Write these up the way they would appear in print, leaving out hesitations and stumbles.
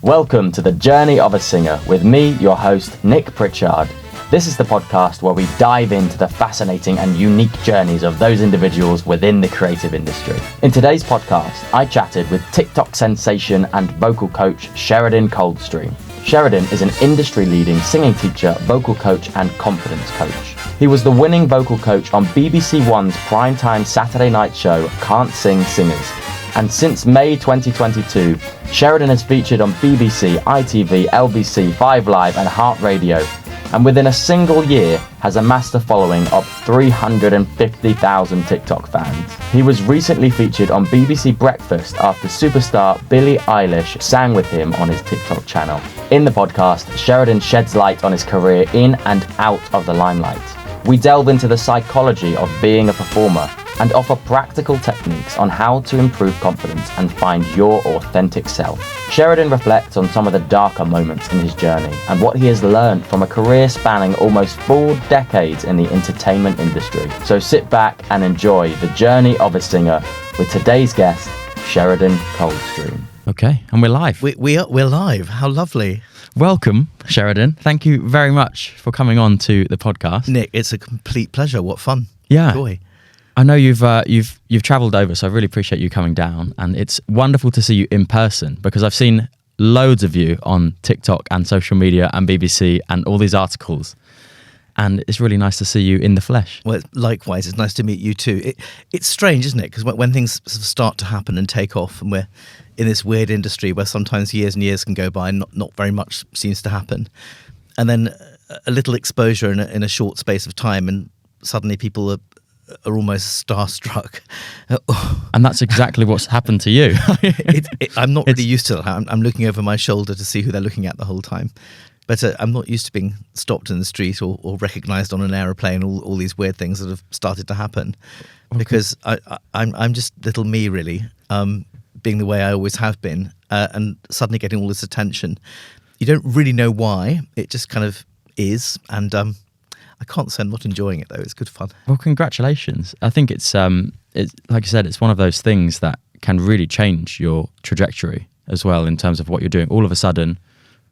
Welcome to The Journey of a Singer with me, your host, Nick Pritchard. This is the podcast where we dive into the fascinating and unique journeys of those individuals within the creative industry. In today's podcast, I chatted with TikTok sensation and vocal coach Sheridan Coldstream. Sheridan is an industry-leading singing teacher, vocal coach, and confidence coach. He was the winning vocal coach on BBC One's primetime Saturday night show, Can't Sing Singers. And since May 2022, Sheridan has featured on BBC, ITV, LBC, 5 Live and Heart Radio, and within a single year has amassed a following of 350,000 TikTok fans. He was recently featured on BBC Breakfast after superstar Billie Eilish sang with him on his TikTok channel. In the podcast, Sheridan sheds light on his career in and out of the limelight. We delve into the psychology of being a performer and offer practical techniques on how to improve confidence and find your authentic self. Sheridan reflects on some of the darker moments in his journey and what he has learned from a career spanning almost 4 decades in the entertainment industry. So sit back and enjoy the journey of a singer with today's guest, Sheridan Coldstream. Okay, and we're live. We're live. How lovely. Welcome, Sheridan. Thank you very much for coming on to the podcast. Nick, it's a complete pleasure. What fun. Yeah. Joy. I know you've travelled over, so I really appreciate you coming down. And it's wonderful to see you in person because I've seen loads of you on TikTok and social media and BBC and all these articles. And it's really nice to see you in the flesh. Well, likewise, it's nice to meet you too. It's strange, isn't it? Because when things sort of start to happen and take off, and we're in this weird industry where sometimes years and years can go by and not very much seems to happen. And then a little exposure in a short space of time, and suddenly people are almost starstruck. And that's exactly what's happened to you. I'm not really used to that. I'm looking over my shoulder to see who they're looking at the whole time. But I'm not used to being stopped in the street or recognised on an aeroplane, all these weird things that have started to happen. Okay. Because I'm just little me, really, being the way I always have been, and suddenly getting all this attention. You don't really know why. It just kind of is. And I can't say I'm not enjoying it, though. It's good fun. Well, congratulations. I think it's like you said, it's one of those things that can really change your trajectory as well in terms of what you're doing. All of a sudden,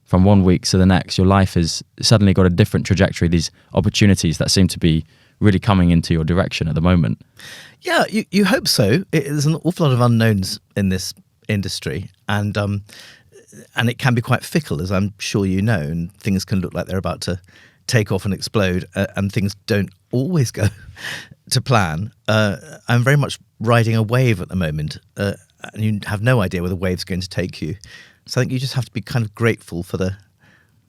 from one week to the next, your life has suddenly got a different trajectory, these opportunities that seem to be really coming into your direction at the moment. Yeah, you hope so. There's an awful lot of unknowns in this industry, and it can be quite fickle, as I'm sure you know, and things can look like they're about to take off and explode, and things don't always go to plan. I'm very much riding a wave at the moment, and you have no idea where the wave's going to take you. So I think you just have to be kind of grateful for the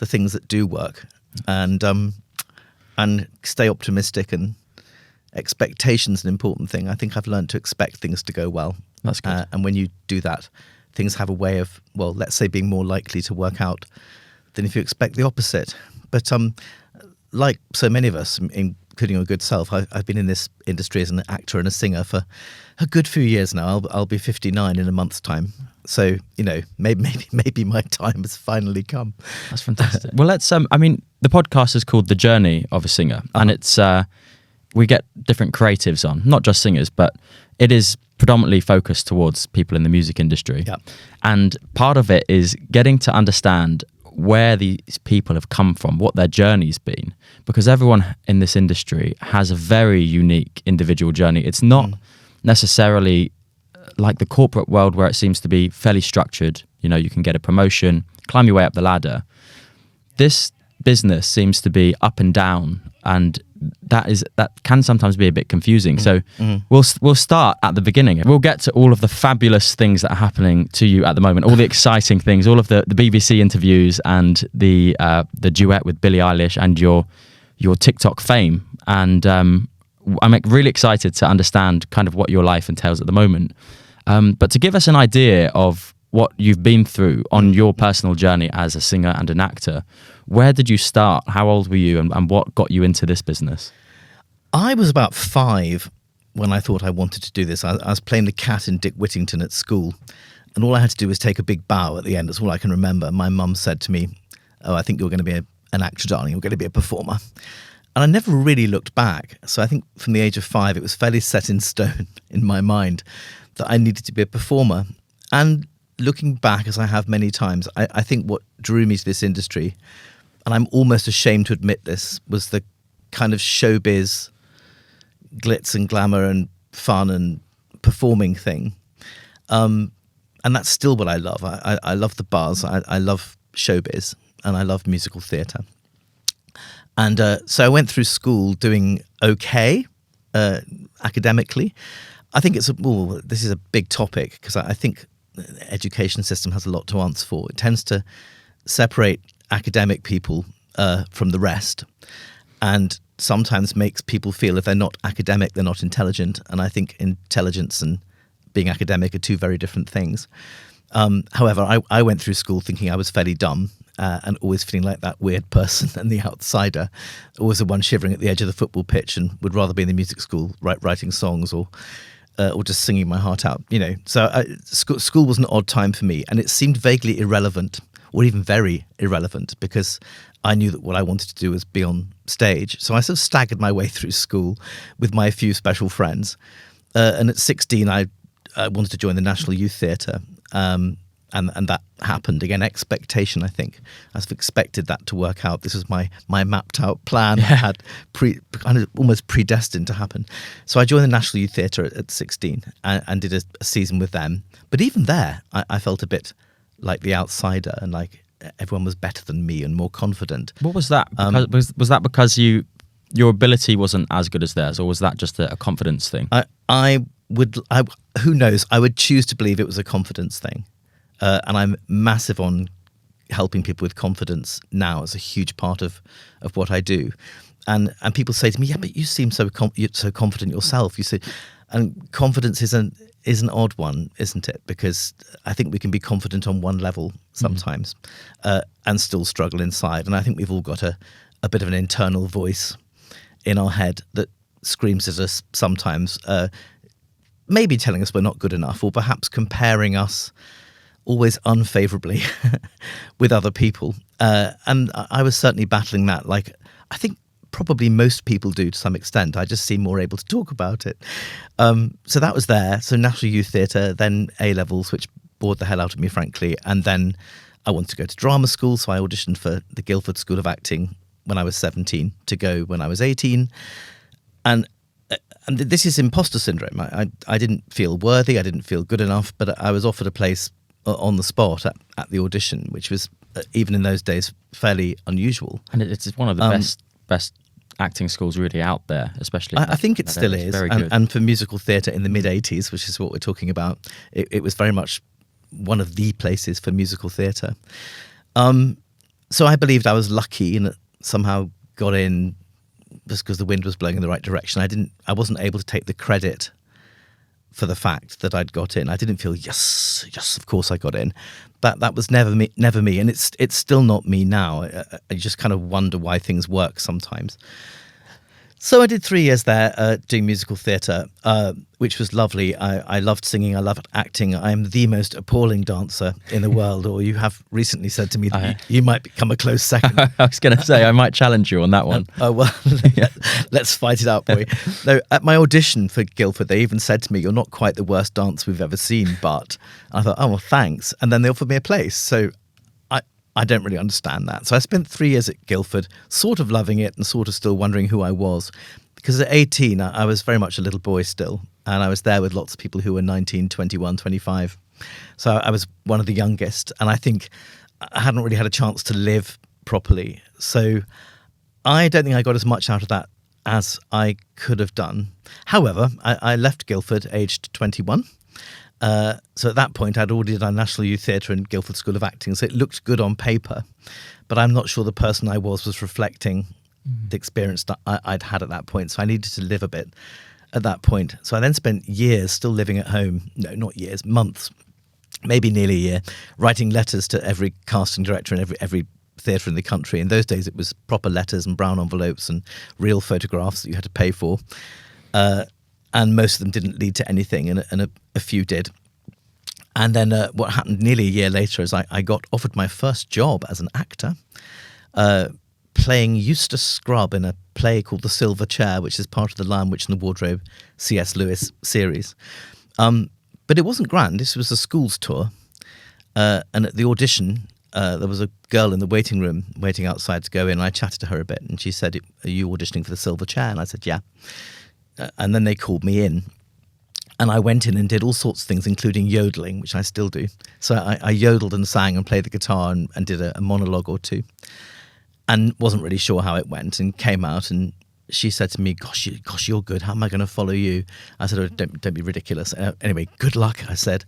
things that do work, and stay optimistic. And expectation's an important thing. I think I've learned to expect things to go well. That's good. And when you do that, things have a way of, well, let's say, being more likely to work out than if you expect the opposite. But like so many of us, including your good self, I've been in this industry as an actor and a singer for a good few years now. I'll be 59 in a month's time. So, maybe my time has finally come. That's fantastic. Well, let's, the podcast is called The Journey of a Singer. Uh-huh. And it's, we get different creatives on, not just singers, but it is predominantly focused towards people in the music industry. Yeah. And part of it is getting to understand where these people have come from, what their journey's been, because everyone in this industry has a very unique individual journey. It's not necessarily like the corporate world where it seems to be fairly structured. You can get a promotion, climb your way up the ladder. This business seems to be up and down, and that can sometimes be a bit confusing. So we'll start at the beginning. We'll get to all of the fabulous things that are happening to you at the moment, all the exciting things, all of the BBC interviews and the duet with Billie Eilish and your TikTok fame. And I'm really excited to understand kind of what your life entails at the moment. But to give us an idea of what you've been through on your personal journey as a singer and an actor, where did you start? How old were you, and what got you into this business? I was about 5 when I thought I wanted to do this. I was playing the cat in Dick Whittington at school, and all I had to do was take a big bow at the end. That's all I can remember. My mum said to me, "Oh, I think you're going to be an actor, darling. You're going to be a performer." And I never really looked back. So I think from the age of 5, it was fairly set in stone in my mind that I needed to be a performer. And looking back, as I have many times, I think what drew me to this industry, and I'm almost ashamed to admit this, was the kind of showbiz glitz and glamour and fun and performing thing. And that's still what I love. I love the buzz. I love showbiz, and I love musical theatre. And so I went through school doing okay academically. I think this is a big topic, because I think the education system has a lot to answer for. It tends to separate academic people from the rest, and sometimes makes people feel if they're not academic, they're not intelligent. And I think intelligence and being academic are two very different things. However, I went through school thinking I was fairly dumb, and always feeling like that weird person and the outsider, always the one shivering at the edge of the football pitch, and would rather be in the music school writing songs or just singing my heart out, So school was an odd time for me, and it seemed vaguely irrelevant, or even very irrelevant, because I knew that what I wanted to do was be on stage. So I sort of staggered my way through school with my few special friends. And at 16, I wanted to join the National Youth Theatre. And that happened. Again, expectation, I think. I sort of expected that to work out. This was my mapped out plan. I had kind of almost predestined to happen. So I joined the National Youth Theatre at 16 and did a season with them. But even there, I felt a bit like the outsider, and like everyone was better than me and more confident. What was that? Was that because your ability wasn't as good as theirs, or was that just a confidence thing? Who knows? I would choose to believe it was a confidence thing. And I'm massive on helping people with confidence now. It's a huge part of what I do. And people say to me, yeah, but you seem so confident yourself. You say, and confidence is an odd one, isn't it? Because I think we can be confident on one level sometimes, and still struggle inside. And I think we've all got a bit of an internal voice in our head that screams at us sometimes, maybe telling us we're not good enough, or perhaps comparing us always unfavourably with other people. And I was certainly battling that, like I think probably most people do to some extent. I just seem more able to talk about it. So that was there. So National Youth Theatre, then A-levels, which bored the hell out of me, frankly. And then I wanted to go to drama school, so I auditioned for the Guildford School of Acting when I was 17 to go when I was 18. And this is imposter syndrome. I didn't feel worthy, I didn't feel good enough, but I was offered a place on the spot at the audition, which was, even in those days, fairly unusual. And it's one of the best acting schools really out there, especially. I think it still is. Very good. And for musical theatre in the mid-'80s, which is what we're talking about, it was very much one of the places for musical theatre. So I believed I was lucky and somehow got in just because the wind was blowing in the right direction. I wasn't able to take the credit for the fact that I'd got in. I didn't feel, yes, of course I got in. That was never me, and it's still not me now. I just kind of wonder why things work sometimes. So I did 3 years there doing musical theatre, which was lovely. I loved singing, I loved acting. I am the most appalling dancer in the world, or you have recently said to me that you might become a close second. I was going to say, I might challenge you on that one. Let's fight it out, boy. No, at my audition for Guildford, they even said to me, you're not quite the worst dancer we've ever seen, but I thought, oh, well, thanks. And then they offered me a place. So I don't really understand that. So I spent 3 years at Guildford, sort of loving it and sort of still wondering who I was. Because at 18, I was very much a little boy still. And I was there with lots of people who were 19, 21, 25. So I was one of the youngest. And I think I hadn't really had a chance to live properly. So I don't think I got as much out of that as I could have done. However, I left Guildford aged 21. So at that point, I'd already done National Youth Theatre and Guildford School of Acting, so it looked good on paper, but I'm not sure the person I was reflecting the experience that I'd had at that point, so I needed to live a bit at that point. So I then spent years still living at home, no, not years, months, maybe nearly a year, writing letters to every casting director and every theatre in the country. In those days, it was proper letters and brown envelopes and real photographs that you had to pay for. And most of them didn't lead to anything, and a few did. And then what happened nearly a year later is I got offered my first job as an actor, playing Eustace Scrubb in a play called The Silver Chair, which is part of the Lion, Witch and the Wardrobe C.S. Lewis series. But it wasn't grand. This was a school's tour. And at the audition, there was a girl in the waiting room waiting outside to go in. I chatted to her a bit, and she said, "Are you auditioning for the Silver Chair?" And I said, "Yeah." And then they called me in. And I went in and did all sorts of things, including yodeling, which I still do. So I yodeled and sang and played the guitar and did a monologue or two, and wasn't really sure how it went, and came out, and she said to me, gosh, you're good. How am I going to follow you? I said, "Oh, don't be ridiculous." Anyway, good luck, I said.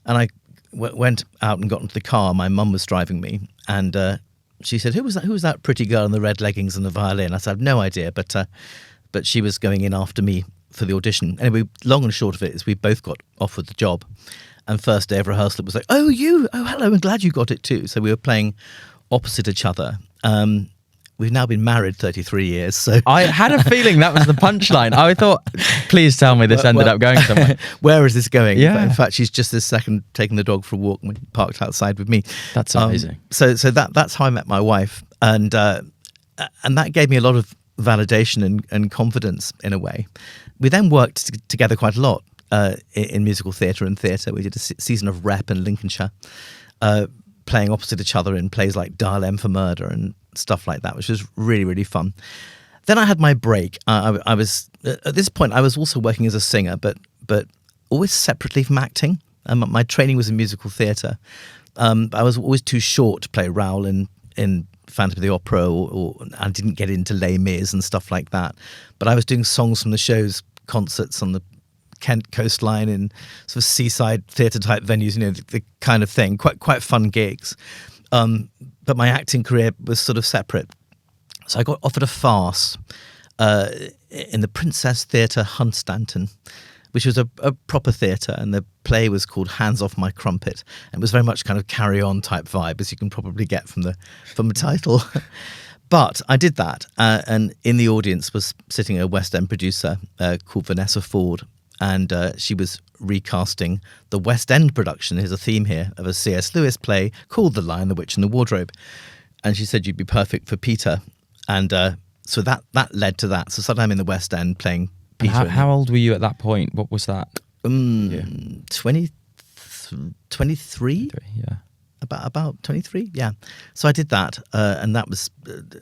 And I went out and got into the car. My mum was driving me, and she said, Who was that pretty girl in the red leggings and the violin? I said, "I have no idea, but she was going in after me for the audition." Anyway, long and short of it is we both got offered the job. And first day of rehearsal, it was like, "Oh, you? Oh, hello, I'm glad you got it too." So we were playing opposite each other. We've now been married 33 years. So I had a feeling that was the punchline. I thought, please tell me this ended up going somewhere. Where is this going? Yeah. In fact, she's just this second taking the dog for a walk and parked outside with me. That's amazing. So that's how I met my wife. And that gave me a lot of validation and confidence in a way. We then worked together quite a lot in musical theatre and theatre. We did a season of Rep in Lincolnshire, playing opposite each other in plays like Dial M for Murder and stuff like that, which was really, really fun. Then I had my break. I was at this point I was also working as a singer, but always separately from acting. My training was in musical theatre. I was always too short to play Raoul in Phantom of the Opera, or I didn't get into Les Mis and stuff like that. But I was doing songs from the shows, concerts on the Kent coastline in sort of seaside theatre type venues, the kind of thing. Quite fun gigs. But my acting career was sort of separate. So I got offered a farce in the Princess Theatre Hunstanton, which was a proper theatre, and the play was called Hands Off My Crumpet. And it was very much kind of Carry On type vibe, as you can probably get from the title. But I did that, and in the audience was sitting a West End producer called Vanessa Ford, and she was recasting the West End production. Here's a theme here of a C.S. Lewis play called The Lion, the Witch and the Wardrobe. And she said, "You'd be perfect for Peter." And so that led to that. So suddenly I'm in the West End playing Peter. How old were you at that point? What was that? 23? Yeah. About 23, yeah. So I did that, and that was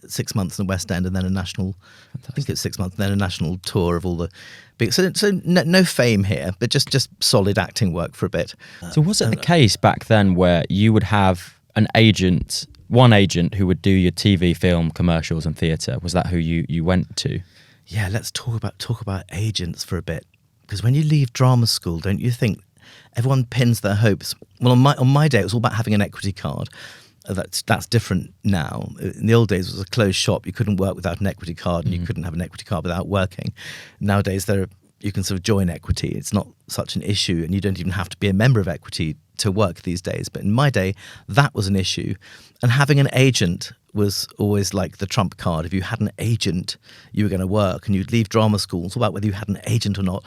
6 months in the West End, and then a national. Fantastic. I think it was 6 months, and then a national tour of all the big. So no fame here, but just solid acting work for a bit. So was it the case back then where you would have one agent who would do your TV, film, commercials, and theatre? Was that who you went to? Yeah, let's talk about agents for a bit, because when you leave drama school, don't you think everyone pins their hopes? Well, on my day, it was all about having an equity card. That's different now. In the old days, it was a closed shop. You couldn't work without an equity card, and you couldn't have an equity card without working. Nowadays, you can sort of join equity. It's not such an issue, and you don't even have to be a member of equity to work these days. But in my day, that was an issue. And having an agent was always like the trump card. If you had an agent, you were going to work, and you'd leave drama school. It's all about whether you had an agent or not.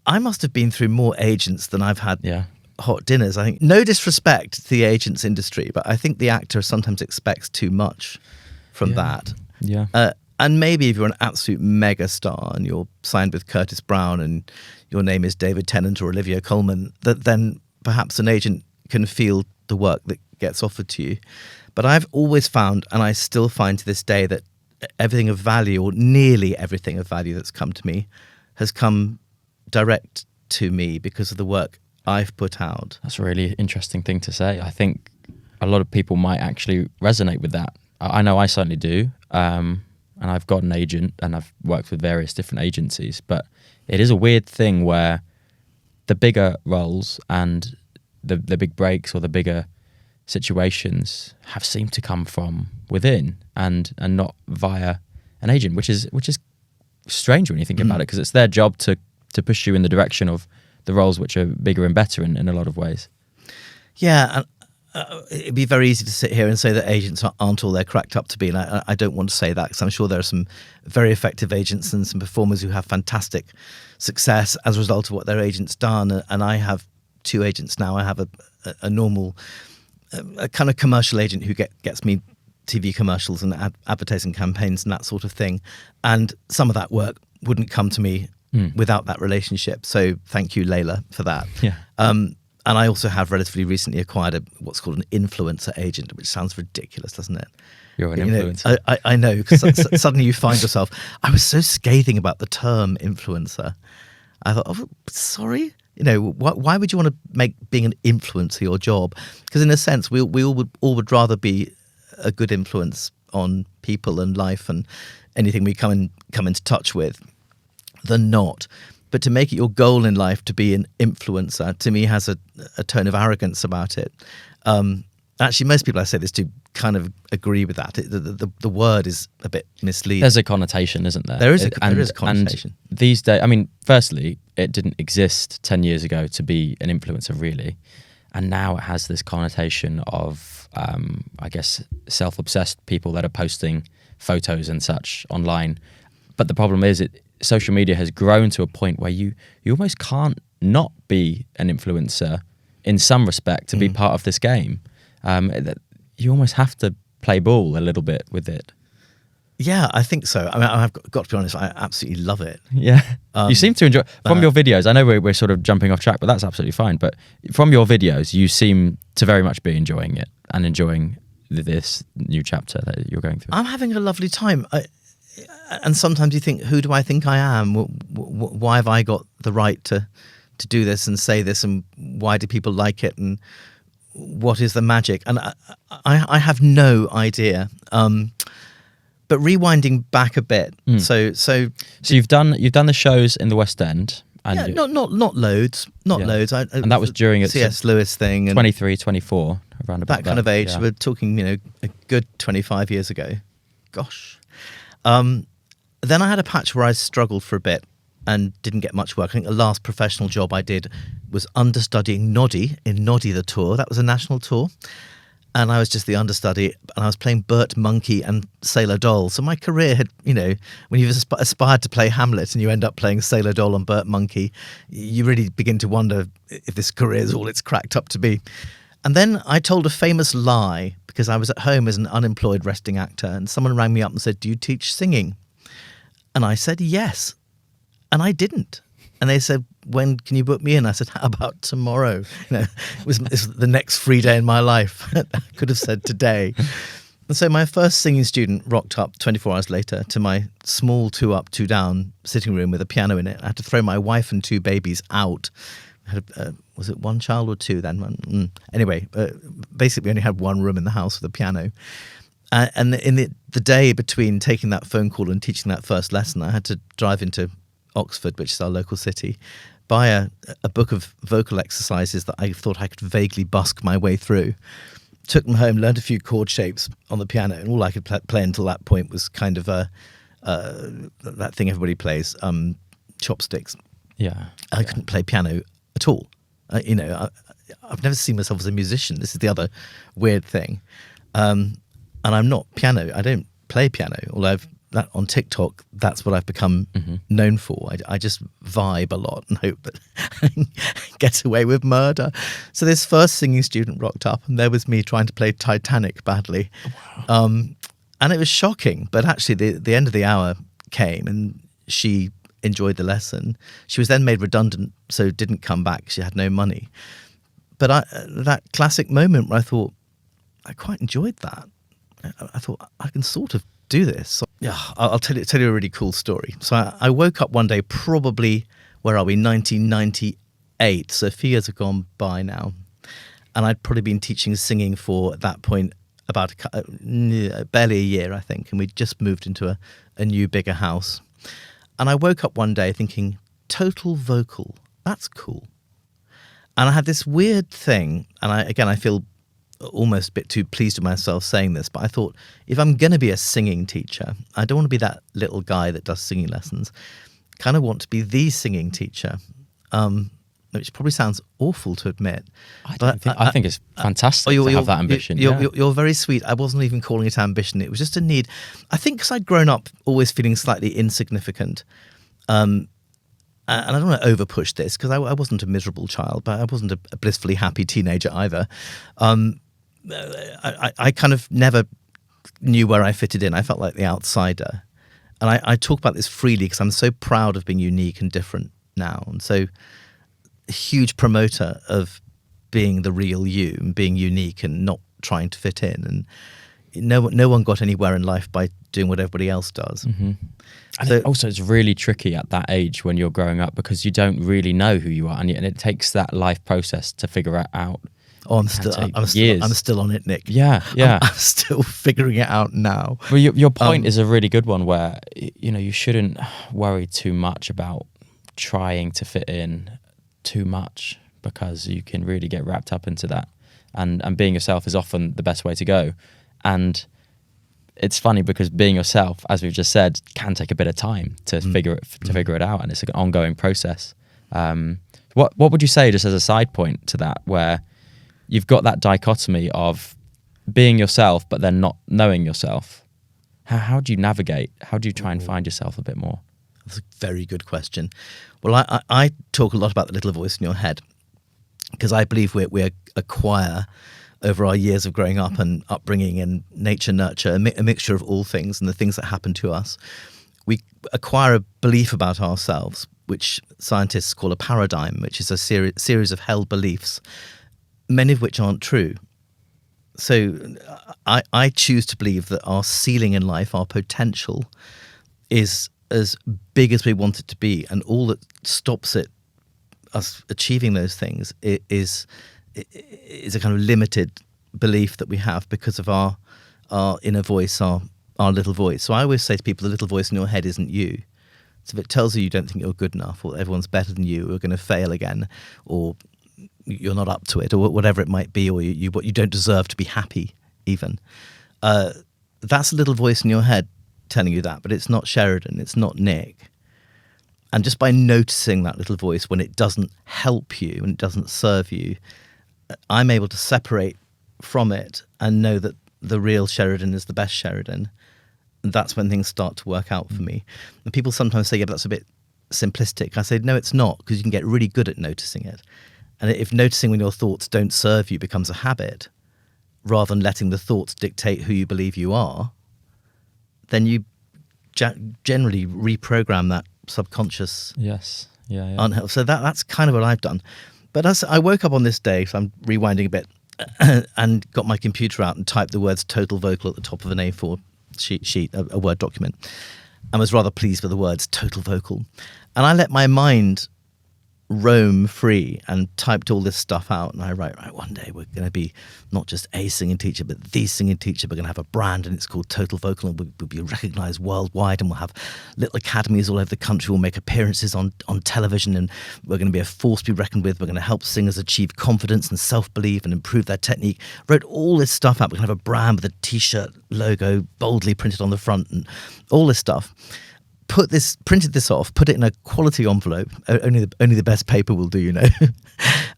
I must have been through more agents than I've had hot dinners. I think, no disrespect to the agents industry, but I think the actor sometimes expects too much from that. Yeah. And maybe if you're an absolute mega star and you're signed with Curtis Brown and your name is David Tennant or Olivia Colman, then perhaps an agent can feel the work that gets offered to you. But I've always found, and I still find to this day, that everything of value, or nearly everything of value that's come to me, has come direct to me because of the work I've put out. That's a really interesting thing to say. I think a lot of people might actually resonate with that. I know I certainly do. And I've got an agent, and I've worked with various different agencies, but it is a weird thing where the bigger roles and the big breaks or the bigger situations have seemed to come from within and not via an agent, which is strange when you think about it, because it's their job to push you in the direction of the roles which are bigger and better in a lot of ways. Yeah, and it'd be very easy to sit here and say that agents aren't all they're cracked up to be, and I don't want to say that, because I'm sure there are some very effective agents and some performers who have fantastic success as a result of what their agent's done. And I have 2 agents now. I have a normal, a kind of commercial agent who gets me TV commercials and advertising campaigns and that sort of thing. And some of that work wouldn't come to me without that relationship. So thank you, Layla, for that. Yeah. And I also have relatively recently acquired what's called an influencer agent, which sounds ridiculous, doesn't it? You're an influencer. I know, because suddenly you find yourself, I was so scathing about the term influencer. I thought, oh, sorry? Why would you want to make being an influencer your job? Because in a sense, we all would rather be a good influence on people and life and anything we come into touch with than not. But to make it your goal in life to be an influencer, to me, has a tone of arrogance about it. Actually, most people I say this to kind of agree with that. The word is a bit misleading. There's a connotation, isn't there? There is a connotation. And these days, I mean, firstly, it didn't exist 10 years ago to be an influencer, really. And now it has this connotation of, I guess, self-obsessed people that are posting photos and such online. But the problem is social media has grown to a point where you almost can't not be an influencer in some respect to be part of this game. You almost have to play ball a little bit with it. Yeah, I think so. I mean, I've got to be honest, I absolutely love it. Yeah. You seem to enjoy, from your videos, I know we're sort of jumping off track, but that's absolutely fine. But from your videos, you seem to very much be enjoying it and enjoying this new chapter that you're going through. I'm having a lovely time. And sometimes you think, who do I think I am? Why have I got the right to do this and say this? And why do people like it? And what is the magic? And I have no idea. But rewinding back a bit, so you've done the shows in the West End, and not loads, loads. And that was during its C.S. Lewis thing, and 23, 24, around about that kind of age. Yeah. We're talking, a good 25 years ago. Gosh. Then I had a patch where I struggled for a bit and didn't get much work. I think the last professional job I did was understudying Noddy in Noddy the Tour. That was a national tour. And I was just the understudy, and I was playing Bert Monkey and Sailor Doll. So my career had, when you've aspired to play Hamlet and you end up playing Sailor Doll and Bert Monkey, you really begin to wonder if this career is all it's cracked up to be. And then I told a famous lie because I was at home as an unemployed resting actor, and someone rang me up and said, "Do you teach singing?" And I said, "Yes." And I didn't. And they said, "When can you book me in?" I said, "How about tomorrow?" It was the next free day in my life. I could have said today. And so my first singing student rocked up 24 hours later to my small 2 up, 2 down sitting room with a piano in it. I had to throw my wife and 2 babies out. I had, was it 1 child or 2 then? Anyway, basically we only had 1 room in the house with a piano. And in the day between taking that phone call and teaching that first lesson, I had to drive into Oxford, which is our local city, buy a book of vocal exercises that I thought I could vaguely busk my way through. Took them home, learned a few chord shapes on the piano, and all I could play until that point was kind of that thing everybody plays, chopsticks. Yeah. I couldn't play piano at all. I've never seen myself as a musician. This is the other weird thing. And I'm not piano. I don't play piano, although that on TikTok, that's what I've become known for. I just vibe a lot and hope that I can get away with murder. So this first singing student rocked up, and there was me trying to play Titanic badly. Wow. And it was shocking. But actually, the end of the hour came, and she enjoyed the lesson. She was then made redundant, so didn't come back. She had no money. But that classic moment where I thought, I quite enjoyed that. I thought, I can sort of do this. So, yeah, I'll tell you a really cool story. So I woke up one day, probably, where are we, 1998. So a few years have gone by now. And I'd probably been teaching singing for, at that point, about barely a year, I think. And we'd just moved into a new, bigger house. And I woke up one day thinking, total vocal, that's cool. And I had this weird thing, and I feel almost a bit too pleased with myself saying this, but I thought, if I'm going to be a singing teacher, I don't want to be that little guy that does singing lessons. I kind of want to be the singing teacher, which probably sounds awful to admit. I think it's fantastic to have that ambition. You're very sweet. I wasn't even calling it ambition. It was just a need. I think because I'd grown up always feeling slightly insignificant. And I don't want to over-push this because I wasn't a miserable child, but I wasn't a blissfully happy teenager either. I kind of never knew where I fitted in. I felt like the outsider. And I talk about this freely because I'm so proud of being unique and different now. And so a huge promoter of being the real you and being unique and not trying to fit in. And no one got anywhere in life by doing what everybody else does. Mm-hmm. And So- also, it's really tricky at that age when you're growing up because you don't really know who you are, and it takes that life process to figure it out. Oh, I'm years. still on it, Nick. Yeah. I'm still figuring it out now. Well, your point is a really good one where, you shouldn't worry too much about trying to fit in too much, because you can really get wrapped up into that. And being yourself is often the best way to go. And it's funny because being yourself, as we've just said, can take a bit of time to figure it out, and it's an ongoing process. What would you say, just as a side point to that, where you've got that dichotomy of being yourself but then not knowing yourself? How do you navigate? How do you try and find yourself a bit more? That's a very good question. Well, I talk a lot about the little voice in your head, because I believe we acquire over our years of growing up and upbringing and nature nurture, a mixture of all things and the things that happen to us. We acquire a belief about ourselves, which scientists call a paradigm, which is a series of held beliefs, many of which aren't true. So I choose to believe that our ceiling in life, our potential, is as big as we want it to be, and all that stops us achieving those things is a kind of limited belief that we have because of our inner voice, our little voice. So I always say to people, the little voice in your head isn't you. So if it tells you don't think you're good enough, or everyone's better than you, or going to fail again, or you're not up to it, or whatever it might be, or you don't deserve to be happy even, that's a little voice in your head telling you that, but it's not Sheridan, it's not Nick. And just by noticing that little voice when it doesn't help you and it doesn't serve you, I'm able to separate from it and know that the real Sheridan is the best Sheridan. And that's when things start to work out for me. And people sometimes say, yeah, but that's a bit simplistic. I say, no, it's not, because you can get really good at noticing it. And if noticing when your thoughts don't serve you becomes a habit, rather than letting the thoughts dictate who you believe you are, then you generally reprogram that subconscious unhealth. So that's kind of what I've done. But as I woke up on this day, so I'm rewinding a bit, and got my computer out and typed the words total vocal at the top of an A4 sheet, a Word document, and was rather pleased with the words total vocal. And I let my mind roam free and typed all this stuff out, and I write, right, one day we're going to be not just a singing teacher but the singing teacher. We're going to have a brand and it's called Total Vocal, and we'll be recognised worldwide, and we'll have little academies all over the country. We'll make appearances on television, and we're going to be a force to be reckoned with. We're going to help singers achieve confidence and self-belief and improve their technique. Wrote all this stuff out. We're going to have a brand with a t-shirt logo boldly printed on the front and all this stuff. Printed this off, put it in a quality envelope, only the best paper will do,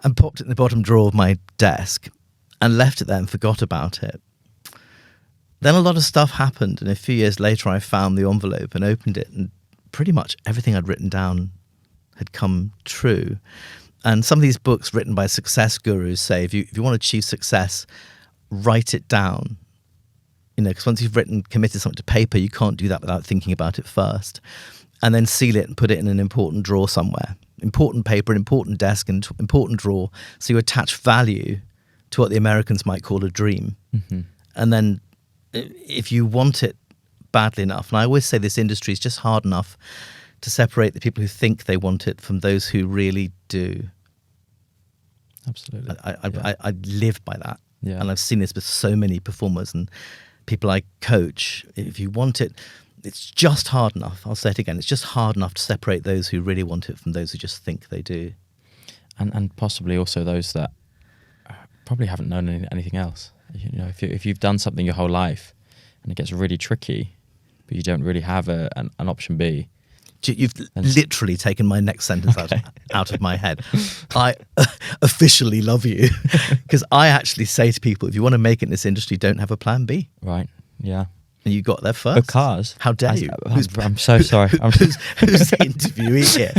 and popped it in the bottom drawer of my desk and left it there and forgot about it. Then a lot of stuff happened, and a few years later I found the envelope and opened it, and pretty much everything I'd written down had come true. And some of these books written by success gurus say, if you want to achieve success, write it down. Because once you've committed something to paper, you can't do that without thinking about it first. And then seal it and put it in an important drawer somewhere. Important paper, an important desk, and important drawer. So you attach value to what the Americans might call a dream. Mm-hmm. And then if you want it badly enough, and I always say this industry is just hard enough to separate the people who think they want it from those who really do. Absolutely. I live by that. Yeah. And I've seen this with so many performers and people I coach. If you want it, it's just hard enough. I'll say it again. It's just hard enough to separate those who really want it from those who just think they do. And possibly also those that probably haven't known anything else. If you've done something your whole life and it gets really tricky, but you don't really have an option B. You've literally taken my next sentence out of my head. I officially love you, because I actually say to people, if you want to make it in this industry, don't have a plan B. Right, yeah. And you got there first. Because how dare you? I'm so sorry. Who's the interviewee here?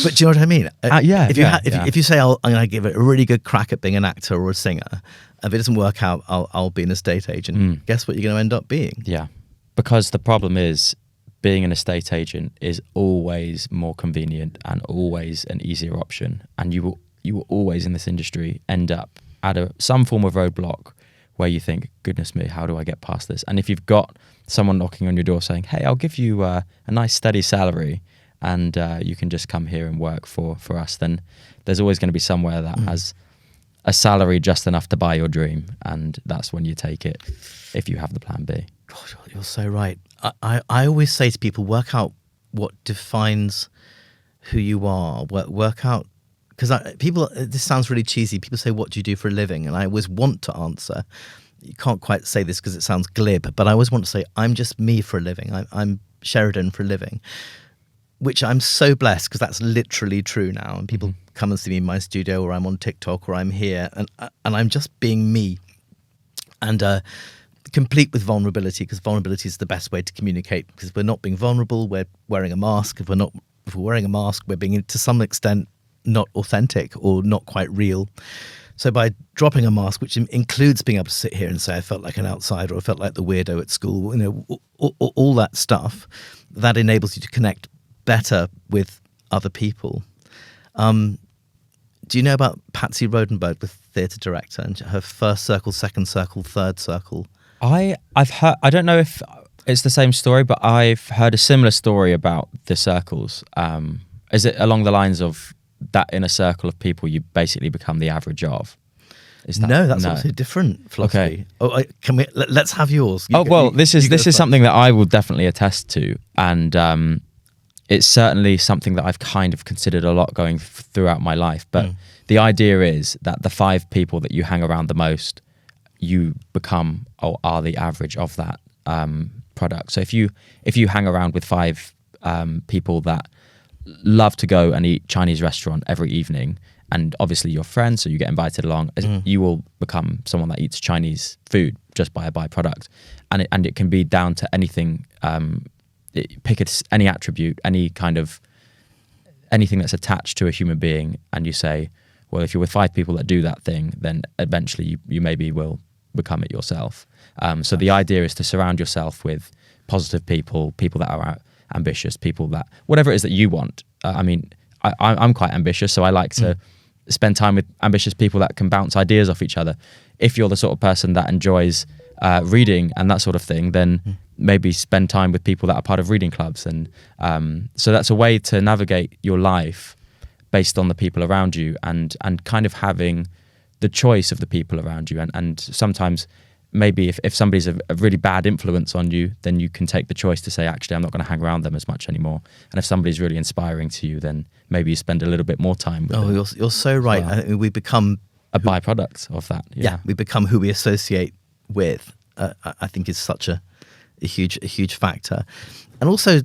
But do you know what I mean? If you say, I'm going to give it a really good crack at being an actor or a singer, if it doesn't work out, I'll be an estate agent. Guess what you're going to end up being? Yeah, because the problem is, being an estate agent is always more convenient and always an easier option, and you will you will always in this industry end up at some form of roadblock where you think, goodness me, how do I get past this? And if you've got someone knocking on your door saying, hey, I'll give you a nice steady salary and you can just come here and work for us, then there's always going to be somewhere that has a salary just enough to buy your dream, and that's when you take it if you have the plan B. Gosh, you're so right. I always say to people, work out what defines who you are. Work out, because people, this sounds really cheesy. People say, what do you do for a living? And I always want to answer, you can't quite say this because it sounds glib, but I always want to say, I'm just me for a living. I'm Sheridan for a living, which I'm so blessed because that's literally true now. And people come and see me in my studio, or I'm on TikTok, or I'm here, and I'm just being me. And complete with vulnerability, because vulnerability is the best way to communicate, because we're not being vulnerable, we're wearing a mask. If we're wearing a mask, we're being, to some extent, not authentic or not quite real. So by dropping a mask, which includes being able to sit here and say I felt like an outsider, or I felt like the weirdo at school, all that stuff, that enables you to connect better with other people. Do you know about Patsy Rodenberg, the theatre director, and her first circle, second circle, third circle? I've heard, I don't know if it's the same story, but I've heard a similar story about the circles. Is it along the lines of that in a circle of people you basically become the average of? No, that's also a different philosophy. Okay. Can we? Let's have yours. This is something that I will definitely attest to, and it's certainly something that I've kind of considered a lot going throughout my life. But the idea is that the 5 people that you hang around the most, you become or are the average of that product. So if you hang around with 5 people that love to go and eat Chinese restaurant every evening, and obviously you're friends, so you get invited along, you will become someone that eats Chinese food just by a byproduct. And it can be down to anything. Pick any attribute, any kind of anything that's attached to a human being, and you say, well, if you're with 5 people that do that thing, then eventually you maybe will become it yourself. So the idea is to surround yourself with positive people that are ambitious, people that, whatever it is that you want. I'm quite ambitious, so I like to spend time with ambitious people that can bounce ideas off each other. If you're the sort of person that enjoys reading and that sort of thing, then maybe spend time with people that are part of reading clubs. And so that's a way to navigate your life based on the people around you, and kind of having the choice of the people around you. And sometimes maybe if somebody's a really bad influence on you, then you can take the choice to say, actually, I'm not going to hang around them as much anymore. And if somebody's really inspiring to you, then maybe you spend a little bit more time with them. You're so right. Well, I think we become a byproduct of that. Yeah, we become who we associate with. I think is such a huge factor. And also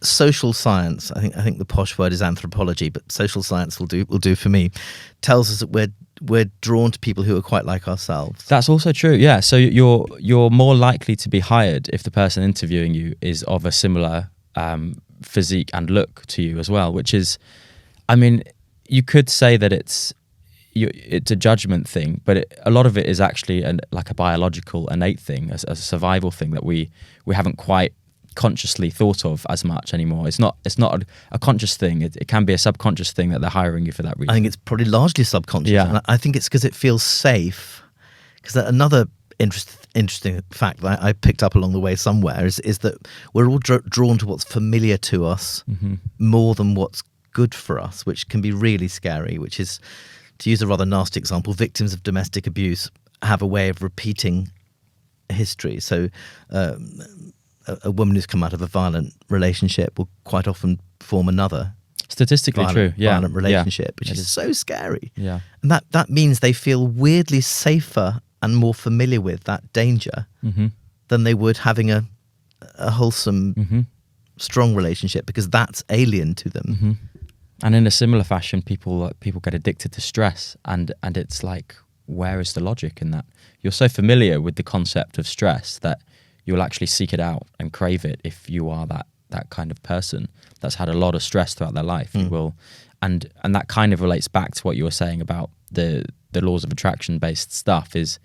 social science, I think the posh word is anthropology, but social science will do for me, tells us that we're drawn to people who are quite like ourselves. That's also true, yeah. So you're more likely to be hired if the person interviewing you is of a similar physique and look to you as well, which is, you could say that it's a judgment thing, but a lot of it is actually like a biological innate thing, a survival thing that we haven't quite consciously thought of as much anymore. It's not a conscious thing. It can be a subconscious thing that they're hiring you for that reason. I think it's probably largely subconscious. Yeah. And I think it's because it feels safe. Because another interesting fact that I picked up along the way somewhere is that we're all drawn to what's familiar to us more than what's good for us, which can be really scary, which is, to use a rather nasty example, victims of domestic abuse have a way of repeating history. So a woman who's come out of a violent relationship will quite often form another statistically violent relationship, which is so scary. Yeah. And that means they feel weirdly safer and more familiar with that danger than they would having a wholesome, strong relationship, because that's alien to them. And in a similar fashion, people get addicted to stress, and it's like, where is the logic in that? You're so familiar with the concept of stress that you'll actually seek it out and crave it if you are that kind of person that's had a lot of stress throughout their life. You will, and that kind of relates back to what you were saying about the laws of attraction based stuff. Is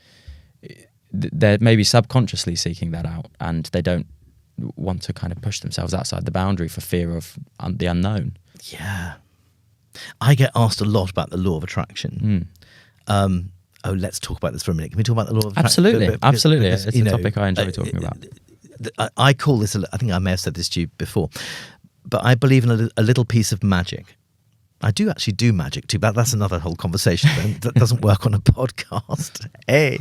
they're maybe subconsciously seeking that out, and they don't want to kind of push themselves outside the boundary for fear of the unknown. Yeah. I get asked a lot about the law of attraction. Let's talk about this for a minute. Can we talk about the law of attraction? Absolutely, absolutely. It's a topic I enjoy talking about. I call this, I think I may have said this to you before, but I believe in a little piece of magic. I do actually do magic too, but that's another whole conversation. That doesn't work on a podcast. Hey.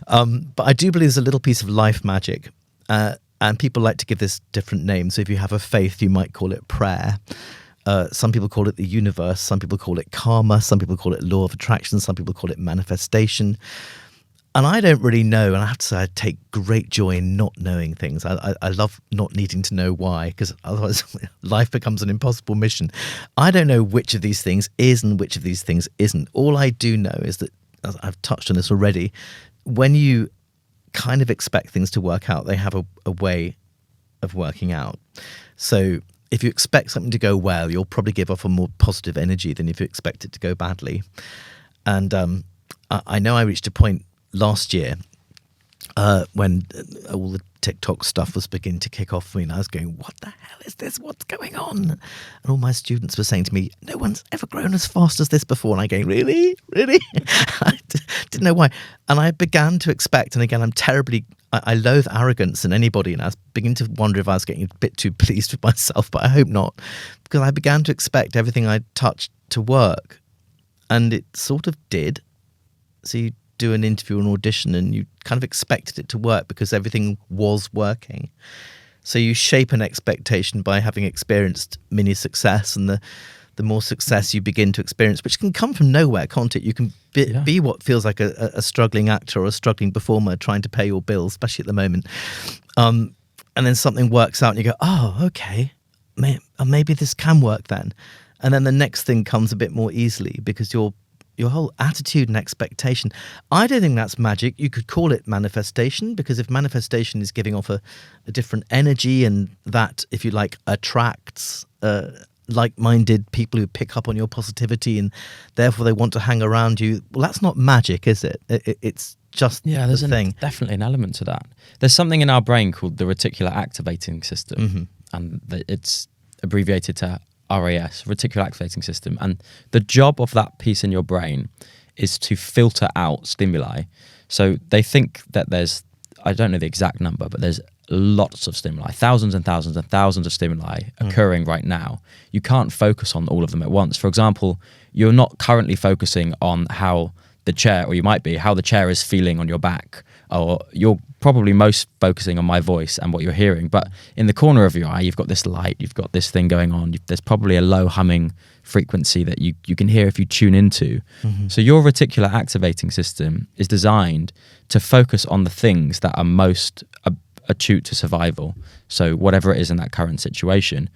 But I do believe there's a little piece of life magic. And people like to give this different names. So if you have a faith, you might call it prayer. Some people call it the universe. Some people call it karma. Some people call it law of attraction. Some people call it manifestation. And I don't really know. And I have to say, I take great joy in not knowing things. I love not needing to know why, because otherwise life becomes an impossible mission. I don't know which of these things is and which of these things isn't. All I do know is that, as I've touched on this already, when you kind of expect things to work out, they have a way of working out. So if you expect something to go well, you'll probably give off a more positive energy than if you expect it to go badly. And I know I reached a point last year when all the TikTok stuff was beginning to kick off for me, and I was going, what the hell is this? What's going on? And all my students were saying to me, no one's ever grown as fast as this before. And I going, really? I didn't know why. And I began to expect, and again, I loathe arrogance in anybody, and I was beginning to wonder if I was getting a bit too pleased with myself, but I hope not, because I began to expect everything I touched to work. And it sort of did. So you do an interview, an audition, and you kind of expected it to work because everything was working. So you shape an expectation by having experienced mini success, and the more success you begin to experience, which can come from nowhere, can't it? You can be what feels like a struggling actor or a struggling performer trying to pay your bills, especially at the moment. And then something works out and you go, oh, okay, maybe this can work then. And then the next thing comes a bit more easily because your whole attitude and expectation. I don't think that's magic. You could call it manifestation, because if manifestation is giving off a different energy, and that, if you like, attracts like-minded people who pick up on your positivity and therefore they want to hang around you, well, that's not magic, is it? It's just there's the thing. Definitely an element to that. There's something in our brain called the reticular activating system, and it's abbreviated to RAS, reticular activating system. And the job of that piece in your brain is to filter out stimuli. So they think that there's, I don't know the exact number, but there's lots of stimuli, thousands and thousands and thousands of stimuli occurring right now. You can't focus on all of them at once. For example, you're not currently focusing on how the chair, or you might be, how the chair is feeling on your back, or you're probably most focusing on my voice and what you're hearing. But in the corner of your eye, you've got this light, you've got this thing going on. There's probably a low humming frequency that you can hear if you tune into. So your reticular activating system is designed to focus on the things that are most acute to survival. So whatever it is in that current situation.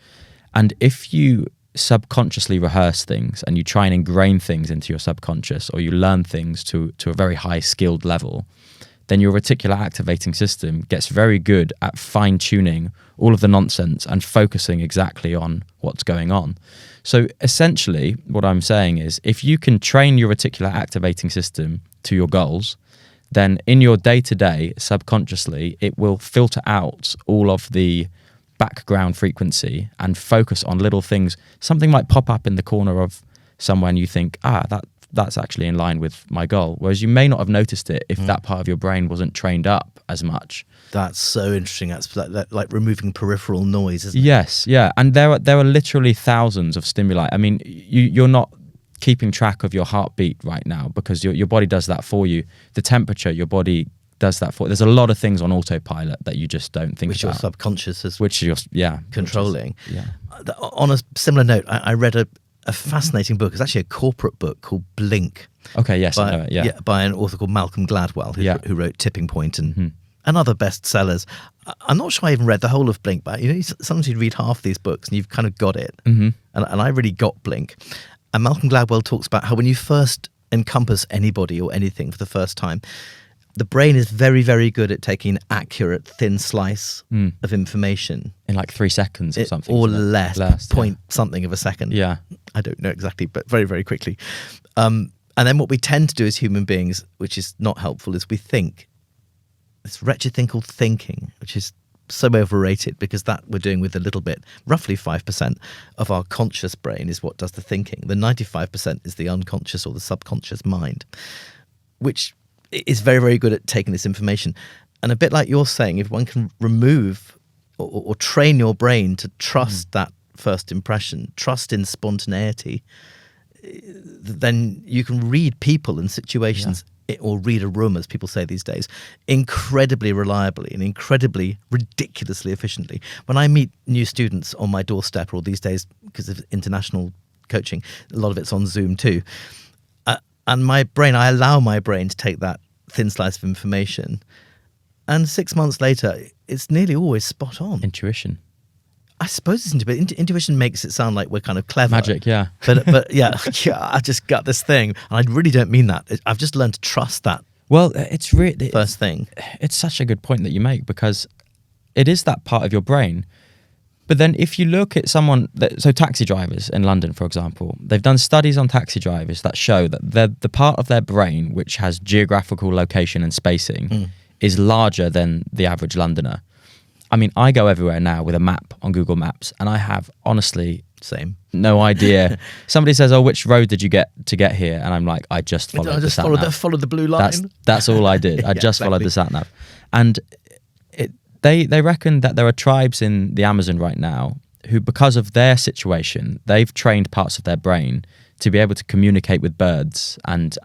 And if you subconsciously rehearse things and you try and ingrain things into your subconscious, or you learn things to a very high skilled level, then your reticular activating system gets very good at fine-tuning all of the nonsense and focusing exactly on what's going on. So essentially, what I'm saying is, if you can train your reticular activating system to your goals, then in your day-to-day, subconsciously, it will filter out all of the background frequency and focus on little things. Something might pop up in the corner of somewhere and you think, that's actually in line with my goal. Whereas you may not have noticed it if that part of your brain wasn't trained up as much. That's so interesting. That's like removing peripheral noise, isn't it? Yes, yeah. And there are literally thousands of stimuli. I mean, you're not keeping track of your heartbeat right now because your body does that for you. The temperature, your body does that for. There's a lot of things on autopilot that you just don't think which about. Your subconscious is controlling. On a similar note, I read a fascinating book. It's actually a corporate book called Blink. Okay, yes, I know it, by an author called Malcolm Gladwell, who wrote Tipping Point and other bestsellers. I'm not sure I even read the whole of Blink, but sometimes you read half these books and you've kind of got it. And I really got Blink. And Malcolm Gladwell talks about how when you first encompass anybody or anything for the first time, the brain is very, very good at taking an accurate, thin slice of information. In like 3 seconds or something. Or less, point something of a second. Yeah. I don't know exactly, but very, very quickly. And then what we tend to do as human beings, which is not helpful, is we think. This wretched thing called thinking, which is so overrated, because that we're doing with a little bit, roughly 5% of our conscious brain is what does the thinking. The 95% is the unconscious or the subconscious mind, which is very, very good at taking this information. And a bit like you're saying, if one can remove or train your brain to trust that first impression, trust in spontaneity, then you can read people and situations, or read a room, as people say these days, incredibly reliably and incredibly ridiculously efficiently. When I meet new students on my doorstep, or these days, because of international coaching, a lot of it's on Zoom too, and I allow my brain to take that thin slice of information, and 6 months later, it's nearly always spot on. Intuition. I suppose it's intuition makes it sound like we're kind of clever. Magic, yeah. But yeah, I just got this thing, and I really don't mean that. I've just learned to trust that. Well, it's really first thing. It's such a good point that you make, because it is that part of your brain. But then if you look at someone, so taxi drivers in London, for example, they've done studies on taxi drivers that show that the part of their brain which has geographical location and spacing is larger than the average Londoner. I mean, I go everywhere now with a map on Google Maps, and I have honestly no idea. Somebody says, "Oh, which road did you get to get here?" And I'm like, "I just followed the sat nav. Followed the blue line." That's all I did. I just followed the sat nav. And they reckon that there are tribes in the Amazon right now who, because of their situation, they've trained parts of their brain to be able to communicate with birds, and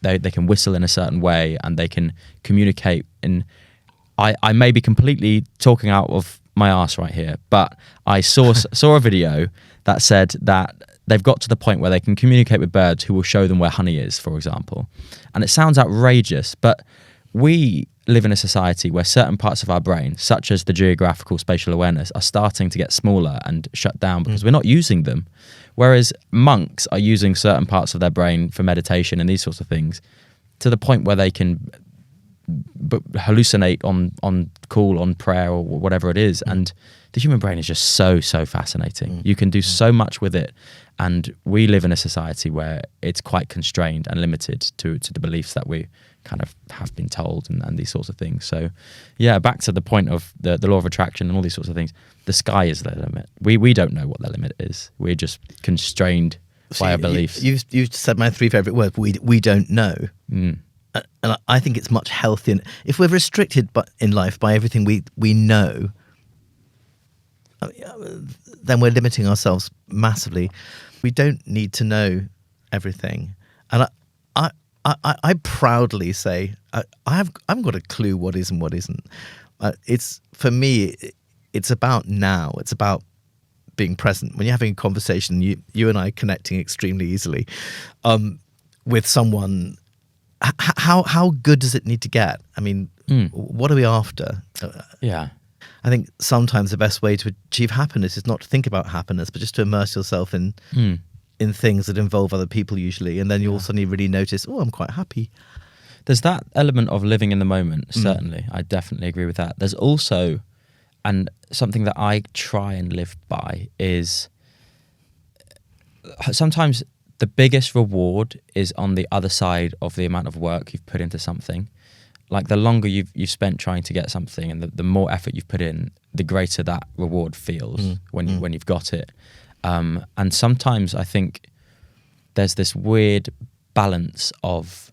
they can whistle in a certain way, and they can communicate in. I may be completely talking out of my arse right here, but I saw a video that said that they've got to the point where they can communicate with birds who will show them where honey is, for example. And it sounds outrageous, but we live in a society where certain parts of our brain, such as the geographical spatial awareness, are starting to get smaller and shut down because we're not using them. Whereas monks are using certain parts of their brain for meditation and these sorts of things, to the point where they can hallucinate on call, on prayer, or whatever it is. And the human brain is just so fascinating. You can do so much with it, and we live in a society where it's quite constrained and limited to the beliefs that we kind of have been told, and these sorts of things. So yeah, back to the point of the law of attraction and all these sorts of things, the sky is the limit. We don't know what the limit is. We're just constrained by our beliefs. You said my three favourite words. We don't know. And I think it's much healthier. If we're restricted in life by everything we know, then we're limiting ourselves massively. We don't need to know everything. And I proudly say I haven't got a clue what is and what isn't. It's, for me, it's about now. It's about being present. When you're having a conversation, you and I connecting extremely easily with someone. How good does it need to get? I mean, what are we after? Yeah. I think sometimes the best way to achieve happiness is not to think about happiness, but just to immerse yourself in things that involve other people usually. And then you all suddenly really notice, oh, I'm quite happy. There's that element of living in the moment, certainly. I definitely agree with that. There's also, and something that I try and live by, is sometimes the biggest reward is on the other side of the amount of work you've put into something. Like the longer you've spent trying to get something, and the more effort you've put in, the greater that reward feels when you've got it. And sometimes I think there's this weird balance of.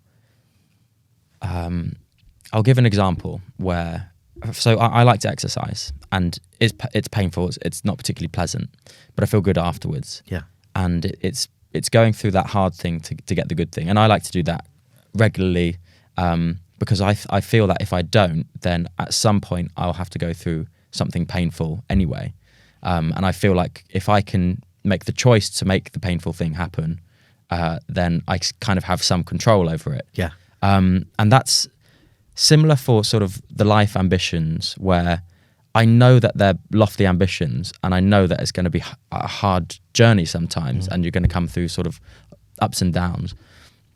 I'll give an example where. So I like to exercise, and it's painful. It's not particularly pleasant, but I feel good afterwards. Yeah, and it's going through that hard thing to get the good thing. And I like to do that regularly because I feel that if I don't, then at some point I'll have to go through something painful anyway. And I feel like if I can make the choice to make the painful thing happen, then I kind of have some control over it. Yeah. And that's similar for sort of the life ambitions, where I know that they're lofty ambitions, and I know that it's going to be a hard journey sometimes, and you're going to come through sort of ups and downs.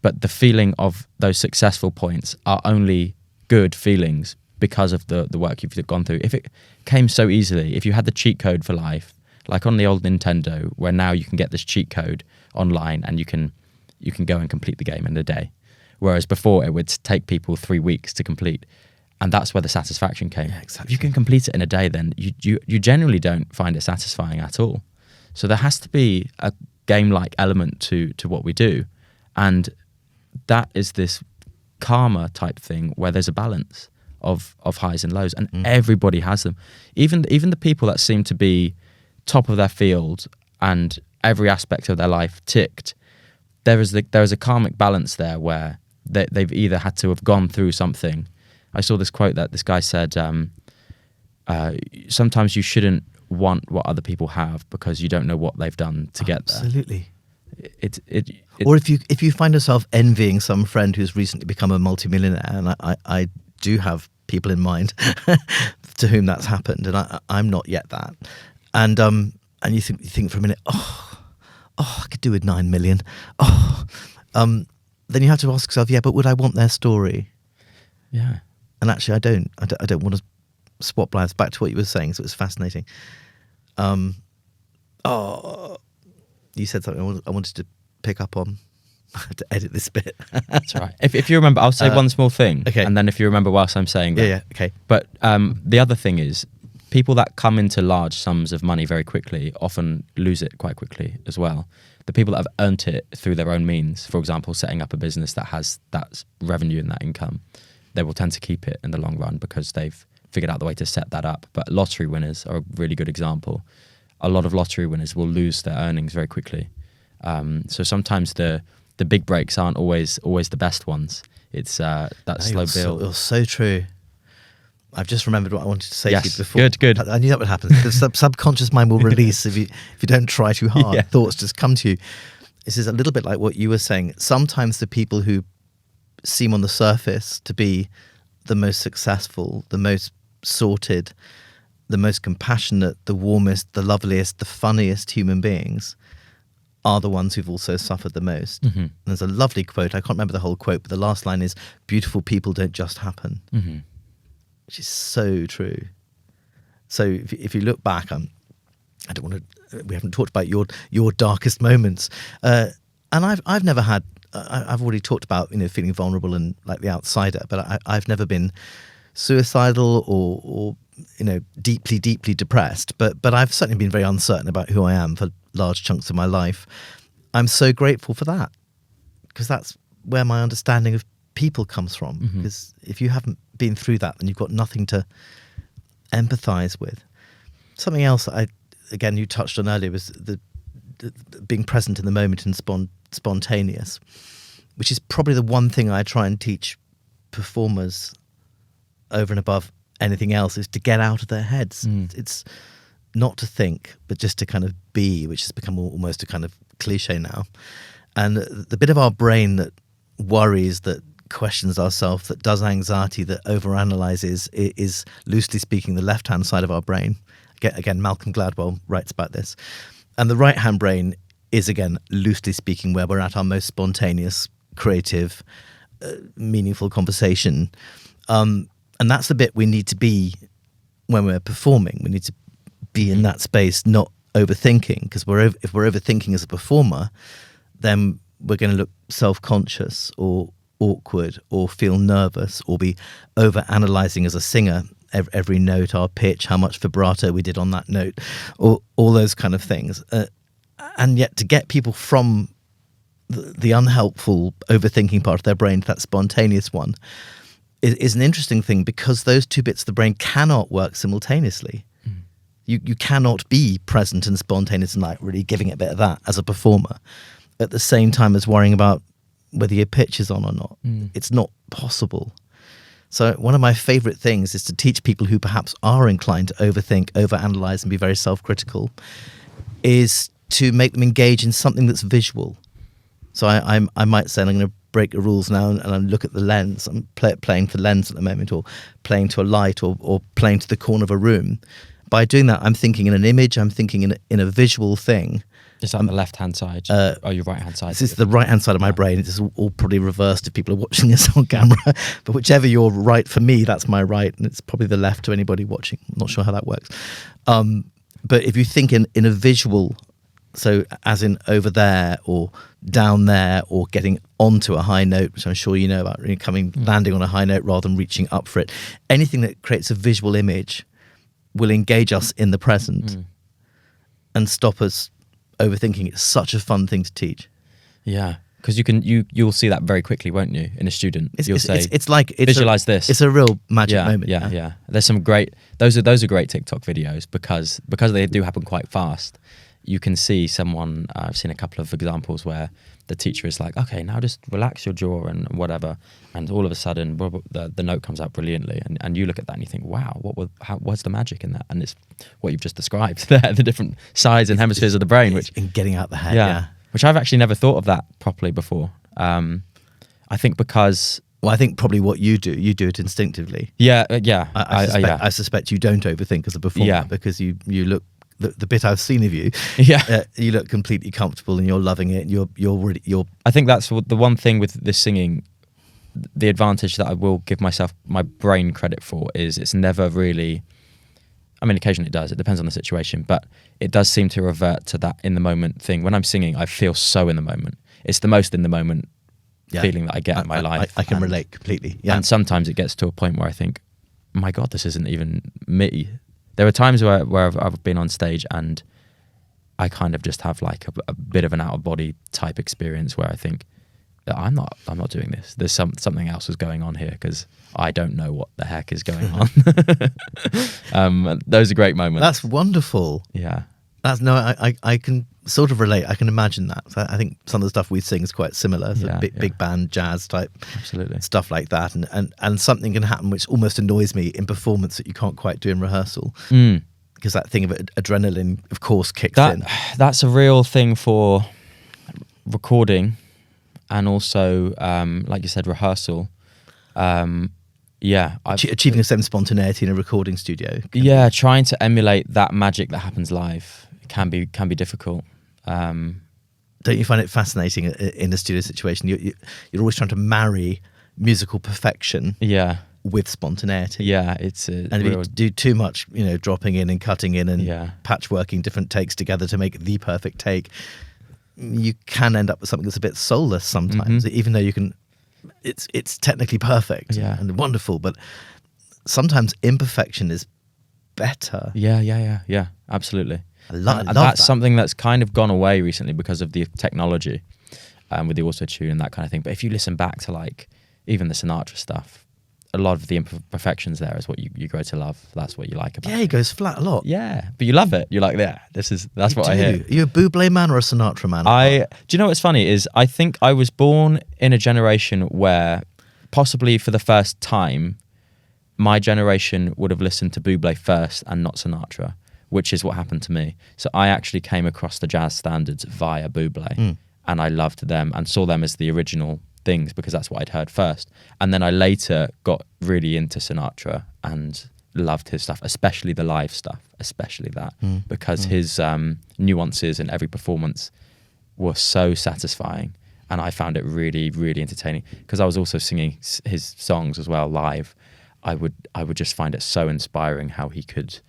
But the feeling of those successful points are only good feelings because of the work you've gone through. If it came so easily, if you had the cheat code for life, like on the old Nintendo, where now you can get this cheat code online and you can go and complete the game in a day. Whereas before it would take people 3 weeks to complete. And that's where the satisfaction came. Yeah, exactly. If you can complete it in a day, then you generally don't find it satisfying at all. So there has to be a game-like element to what we do. And that is this karma type thing where there's a balance of highs and lows, and everybody has them. Even the people that seem to be top of their field and every aspect of their life ticked, there is a karmic balance there where they've either had to have gone through something. I saw this quote that this guy said, sometimes you shouldn't want what other people have because you don't know what they've done to get there. Absolutely. Or if you find yourself envying some friend who's recently become a multimillionaire, and I do have people in mind to whom that's happened, and I'm not yet that, and you think for a minute, I could do with 9 million, then you have to ask yourself, yeah, but would I want their story? Yeah. And actually, I don't want to swap lives. Back to what you were saying, so it was fascinating. You said something I wanted to pick up on. I have to edit this bit. That's all right. If you remember, I'll say one small thing. Okay. And then if you remember whilst I'm saying that. Yeah, okay. But the other thing is, people that come into large sums of money very quickly often lose it quite quickly as well. The people that have earned it through their own means, for example, setting up a business that has that revenue and that income, they will tend to keep it in the long run because they've figured out the way to set that up. But lottery winners are a really good example. A lot of lottery winners will lose their earnings very quickly. So sometimes the big breaks aren't always the best ones. It's that slow build. It was so true. I've just remembered what I wanted to say to you before. Good. I knew that would happen. The subconscious mind will release if you don't try too hard. Yeah. Thoughts just come to you. This is a little bit like what you were saying. Sometimes the people who seem on the surface to be the most successful, the most sorted, the most compassionate, the warmest, the loveliest, the funniest human beings are the ones who've also suffered the most. Mm-hmm. And there's a lovely quote. I can't remember the whole quote, but the last line is, "Beautiful people don't just happen." Mm-hmm. Which is so true. So if you look back, I don't want to. We haven't talked about your darkest moments, and I've never had. I've already talked about feeling vulnerable and like the outsider, but I've never been suicidal or deeply depressed. But I've certainly been very uncertain about who I am for large chunks of my life. I'm so grateful for that, because that's where my understanding of people comes from. Mm-hmm. Because if you haven't been through that, then you've got nothing to empathize with. Something else that again you touched on earlier was the being present in the moment and spontaneous, which is probably the one thing I try and teach performers over and above anything else, is to get out of their heads. It's not to think, but just to kind of be, which has become almost a kind of cliche now. And the bit of our brain that worries, that questions ourselves, that does anxiety, that overanalyzes, is loosely speaking the left-hand side of our brain. Again, Malcolm Gladwell writes about this. And the right-hand brain is, again, loosely speaking, where we're at our most spontaneous, creative, meaningful conversation. And that's the bit we need to be when we're performing. We need to be in that space, not overthinking, because if we're overthinking as a performer, then we're going to look self-conscious or awkward or feel nervous or be over-analysing as a singer, every note, our pitch, how much vibrato we did on that note, or all those kind of things. And yet to get people from the unhelpful overthinking part of their brain to that spontaneous one is an interesting thing, because those two bits of the brain cannot work simultaneously. You cannot be present and spontaneous and like really giving it a bit of that as a performer at the same time as worrying about whether your pitch is on or not. It's not possible. So one of my favorite things is to teach people who perhaps are inclined to overthink, overanalyze, and be very self-critical, is to make them engage in something that's visual. So I might say, and I'm going to break the rules now and look at the lens. I'm playing for lens at the moment, or playing to a light, or playing to the corner of a room. By doing that, I'm thinking in an image, I'm thinking in a visual thing. Is that the left-hand side or your right-hand side? This is the right-hand side of my brain. It's all probably reversed if people are watching this on camera. But whichever you're right for me, that's my right. And it's probably the left to anybody watching. I'm not sure how that works. But if you think in a visual So as in over there or down there, or getting onto a high note, which I'm sure you know about, landing on a high note rather than reaching up for it. Anything that creates a visual image will engage us in the present and stop us overthinking. It's such a fun thing to teach. Yeah. Because you'll see that very quickly, won't you? In a student, it's like visualize this. It's a real magic moment. Yeah. There's some great. Those are great TikTok videos because they do happen quite fast. You can see someone. I've seen a couple of examples where the teacher is like, "Okay, now just relax your jaw and whatever," and all of a sudden, the note comes out brilliantly, and you look at that and you think, "Wow, what's the magic in that?" And it's what you've just described there, the different sides and hemispheres of the brain, which in getting out the head. Yeah. Which I've actually never thought of that properly before. I think because... Well, I think probably what you do it instinctively. Yeah. I suspect you don't overthink as a performer because you look... The bit I've seen of you, you look completely comfortable and you're loving it. You're. I think that's the one thing with this singing, the advantage that I will give myself my brain credit for is it's never really... I mean, occasionally it does. It depends on the situation, but it does seem to revert to that in the moment thing. When I'm singing, I feel so in the moment. It's the most in the moment feeling that I get in my life. I can relate completely. Yeah. And sometimes it gets to a point where I think, my God, this isn't even me. There are times where I've been on stage and I kind of just have like a bit of an out of body type experience where I think, I'm not doing this. There's something else is going on here because I don't know what the heck is going on. Those are great moments. That's wonderful. Yeah. I can sort of relate. I can imagine that. So I think some of the stuff we sing is quite similar. So big band, jazz type stuff like that. And something can happen which almost annoys me in performance that you can't quite do in rehearsal. Because that thing of adrenaline, of course, kicks in. That's a real thing for recording. And also, like you said, rehearsal. Achieving a certain spontaneity in a recording studio. Trying to emulate that magic that happens live can be difficult. Don't you find it fascinating in a studio situation? You're always trying to marry musical perfection. With spontaneity. It's and if you do too much, dropping in and cutting in and patchworking different takes together to make the perfect take. You can end up with something that's a bit soulless sometimes, even though you can. It's technically perfect and wonderful, but sometimes imperfection is better. Yeah, absolutely. I love that's that. Something that's kind of gone away recently because of the technology, with the auto-tune and that kind of thing. But if you listen back to like even the Sinatra stuff, a lot of the imperfections there is what you grow to love. That's what you like about it. Yeah, he goes flat a lot. Yeah, but you love it. You're like, that's what I hear. Are you a Bublé man or a Sinatra man? Do you know what's funny is I think I was born in a generation where possibly for the first time, my generation would have listened to Bublé first and not Sinatra, which is what happened to me. So I actually came across the jazz standards via Bublé and I loved them and saw them as the original things because that's what I'd heard first. And then I later got really into Sinatra and loved his stuff, especially the live stuff, especially that, because his nuances in every performance were so satisfying. And I found it really, really entertaining because I was also singing his songs as well live. I would just find it so inspiring how he could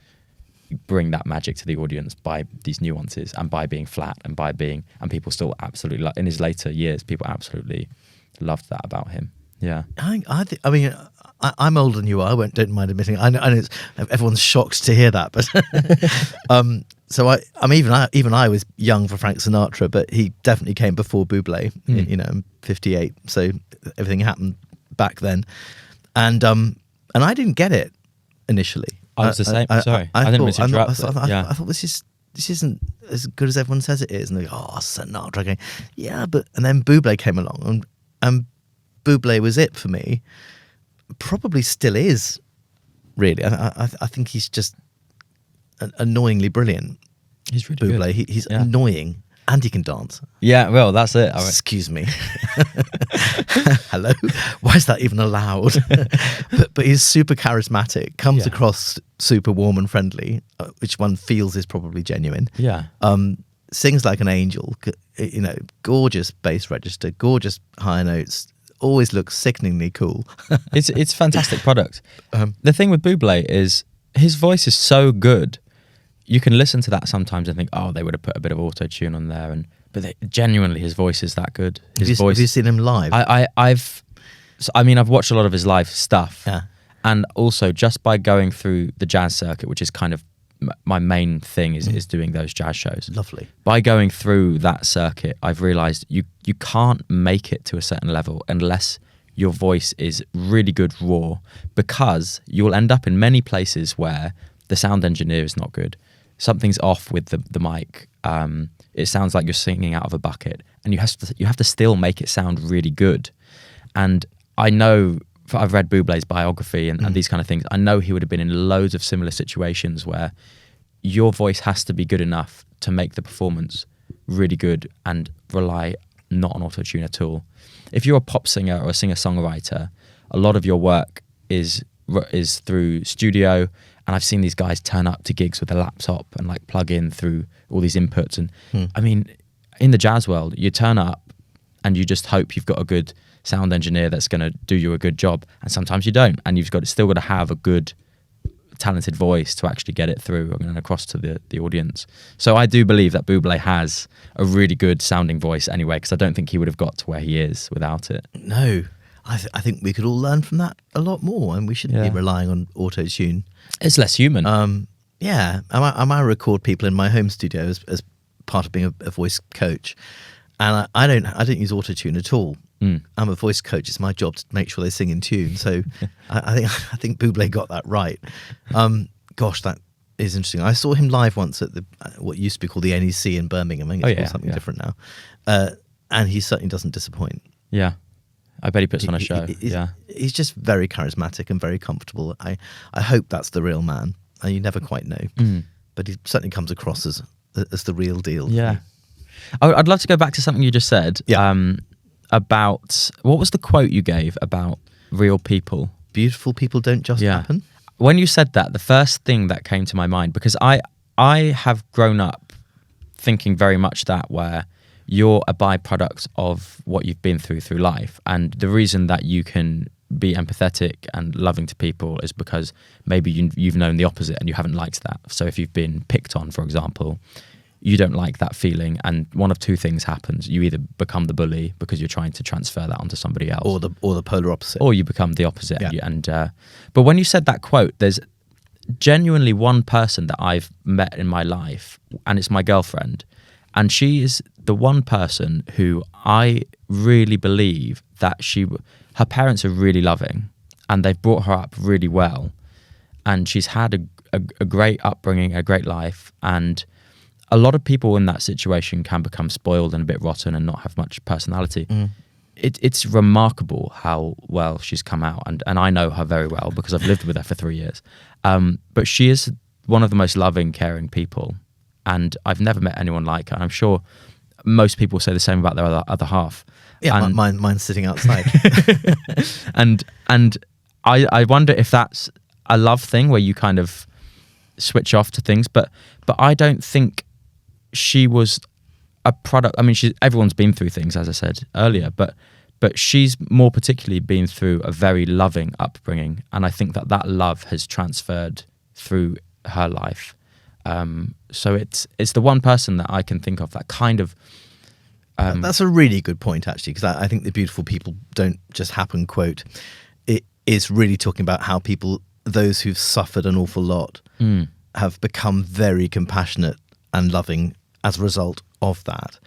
bring that magic to the audience by these nuances and by being flat and and people still absolutely, in his later years, people absolutely loved that about him. Yeah. I mean, I'm older than you are. Don't mind admitting. I know everyone's shocked to hear that, but so even I was young for Frank Sinatra, but he definitely came before Bublé. I'm 58, so everything happened back then, and I didn't get it initially. I was the same. Sorry, I didn't mean to interrupt. I thought this isn't as good as everyone says it is, and they go, "Oh, Sinatra." Going, yeah, and then Bublé came along, and Bublé was it for me. Probably still is, really. I think he's just annoyingly brilliant. He's really Bublé. good. He's annoying, and he can dance. Yeah, well, that's it. Excuse me. Hello? Why is that even allowed? but he's super charismatic, comes across super warm and friendly, which one feels is probably genuine. Yeah. Sings like an angel, gorgeous bass register, gorgeous high notes, always looks sickeningly cool. It's a fantastic product. The thing with Bublé is his voice is so good. you can listen to that sometimes and think, oh, they would have put a bit of auto-tune on there, but genuinely his voice is that good. His voice. Have you seen him live? I've watched a lot of his live stuff, and also just by going through the jazz circuit, which is kind of my main thing is doing those jazz shows. Lovely. By going through that circuit, I've realised you can't make it to a certain level unless your voice is really good raw, because you'll end up in many places where the sound engineer is not good. Something's off with the mic. It sounds like you're singing out of a bucket, and you have to still make it sound really good. And I know, I've read Bublé's biography and these kind of things. I know he would have been in loads of similar situations where your voice has to be good enough to make the performance really good and rely not on auto-tune at all. If you're a pop singer or a singer-songwriter, a lot of your work is through studio, and I've seen these guys turn up to gigs with a laptop and like plug in through all these inputs. And I mean, in the jazz world, you turn up and you just hope you've got a good sound engineer that's going to do you a good job, and sometimes you don't, and you've still got to have a good talented voice to actually get it through and across to the audience. So I do believe that Bublé has a really good sounding voice anyway, because I don't think he would have got to where he is without it. No, I think we could all learn from that a lot more, and we shouldn't be relying on auto-tune. It's less human. I might record people in my home studio as part of being a voice coach, and I don't use auto-tune at all. I'm a voice coach. It's my job to make sure they sing in tune. So I think Bublé got that right. Gosh, that is interesting. I saw him live once at what used to be called the NEC in Birmingham. I think it's called something different now. And he certainly doesn't disappoint. Yeah. I bet he puts on a show. He's just very charismatic and very comfortable. I hope that's the real man. And you never quite know. But he certainly comes across as the real deal. Yeah. I'd love to go back to something you just said. Yeah. About, what was the quote you gave about real people? Beautiful people don't just happen. When you said that, the first thing that came to my mind, because I have grown up thinking very much that, where you're a byproduct of what you've been through life, and the reason that you can be empathetic and loving to people is because maybe you've known the opposite and you haven't liked that. So if you've been picked on, for example, you don't like that feeling, and one of two things happens. You either become the bully because you're trying to transfer that onto somebody else, or the polar opposite, or you become the opposite. Yeah. But when you said that quote, there's genuinely one person that I've met in my life, and it's my girlfriend, and she is the one person who I really believe that her parents are really loving, and they've brought her up really well, and she's had a great upbringing, a great life, and a lot of people in that situation can become spoiled and a bit rotten and not have much personality. It's remarkable how well she's come out, and I know her very well because I've lived with her for 3 years. But she is one of the most loving, caring people, and I've never met anyone like her. And I'm sure most people say the same about their other half. Yeah, and mine's sitting outside. and I wonder if that's a love thing where you kind of switch off to things, but I don't think she was a product. I mean, everyone's been through things, as I said earlier, but she's more particularly been through a very loving upbringing, and I think that love has transferred through her life. So it's the one person that I can think of that kind of. That's a really good point, actually, because I think the beautiful people don't just happen quote. It is really talking about how people, those who've suffered an awful lot, have become very compassionate and loving as a result of that.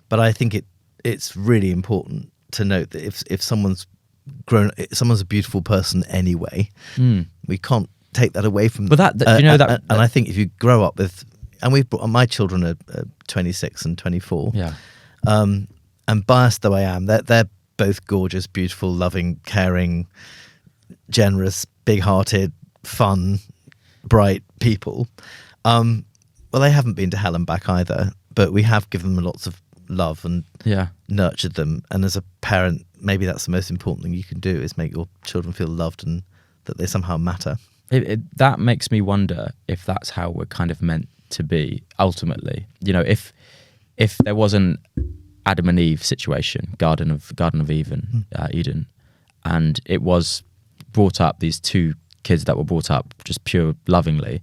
But I think it's really important to note that if someone's a beautiful person anyway, we can't take that away from them. But and I think if you grow up with, and my children are 26 and 24, and biased though I am, they're both gorgeous, beautiful, loving, caring, generous, big-hearted, fun, bright people. Well, they haven't been to hell and back either, but we have given them lots of love and nurtured them. And as a parent, maybe that's the most important thing you can do, is make your children feel loved and that they somehow matter. That makes me wonder if that's how we're kind of meant to be ultimately. You know, if there was an Adam and Eve situation, Garden of Eden, and it was brought up, these two kids that were brought up just pure lovingly,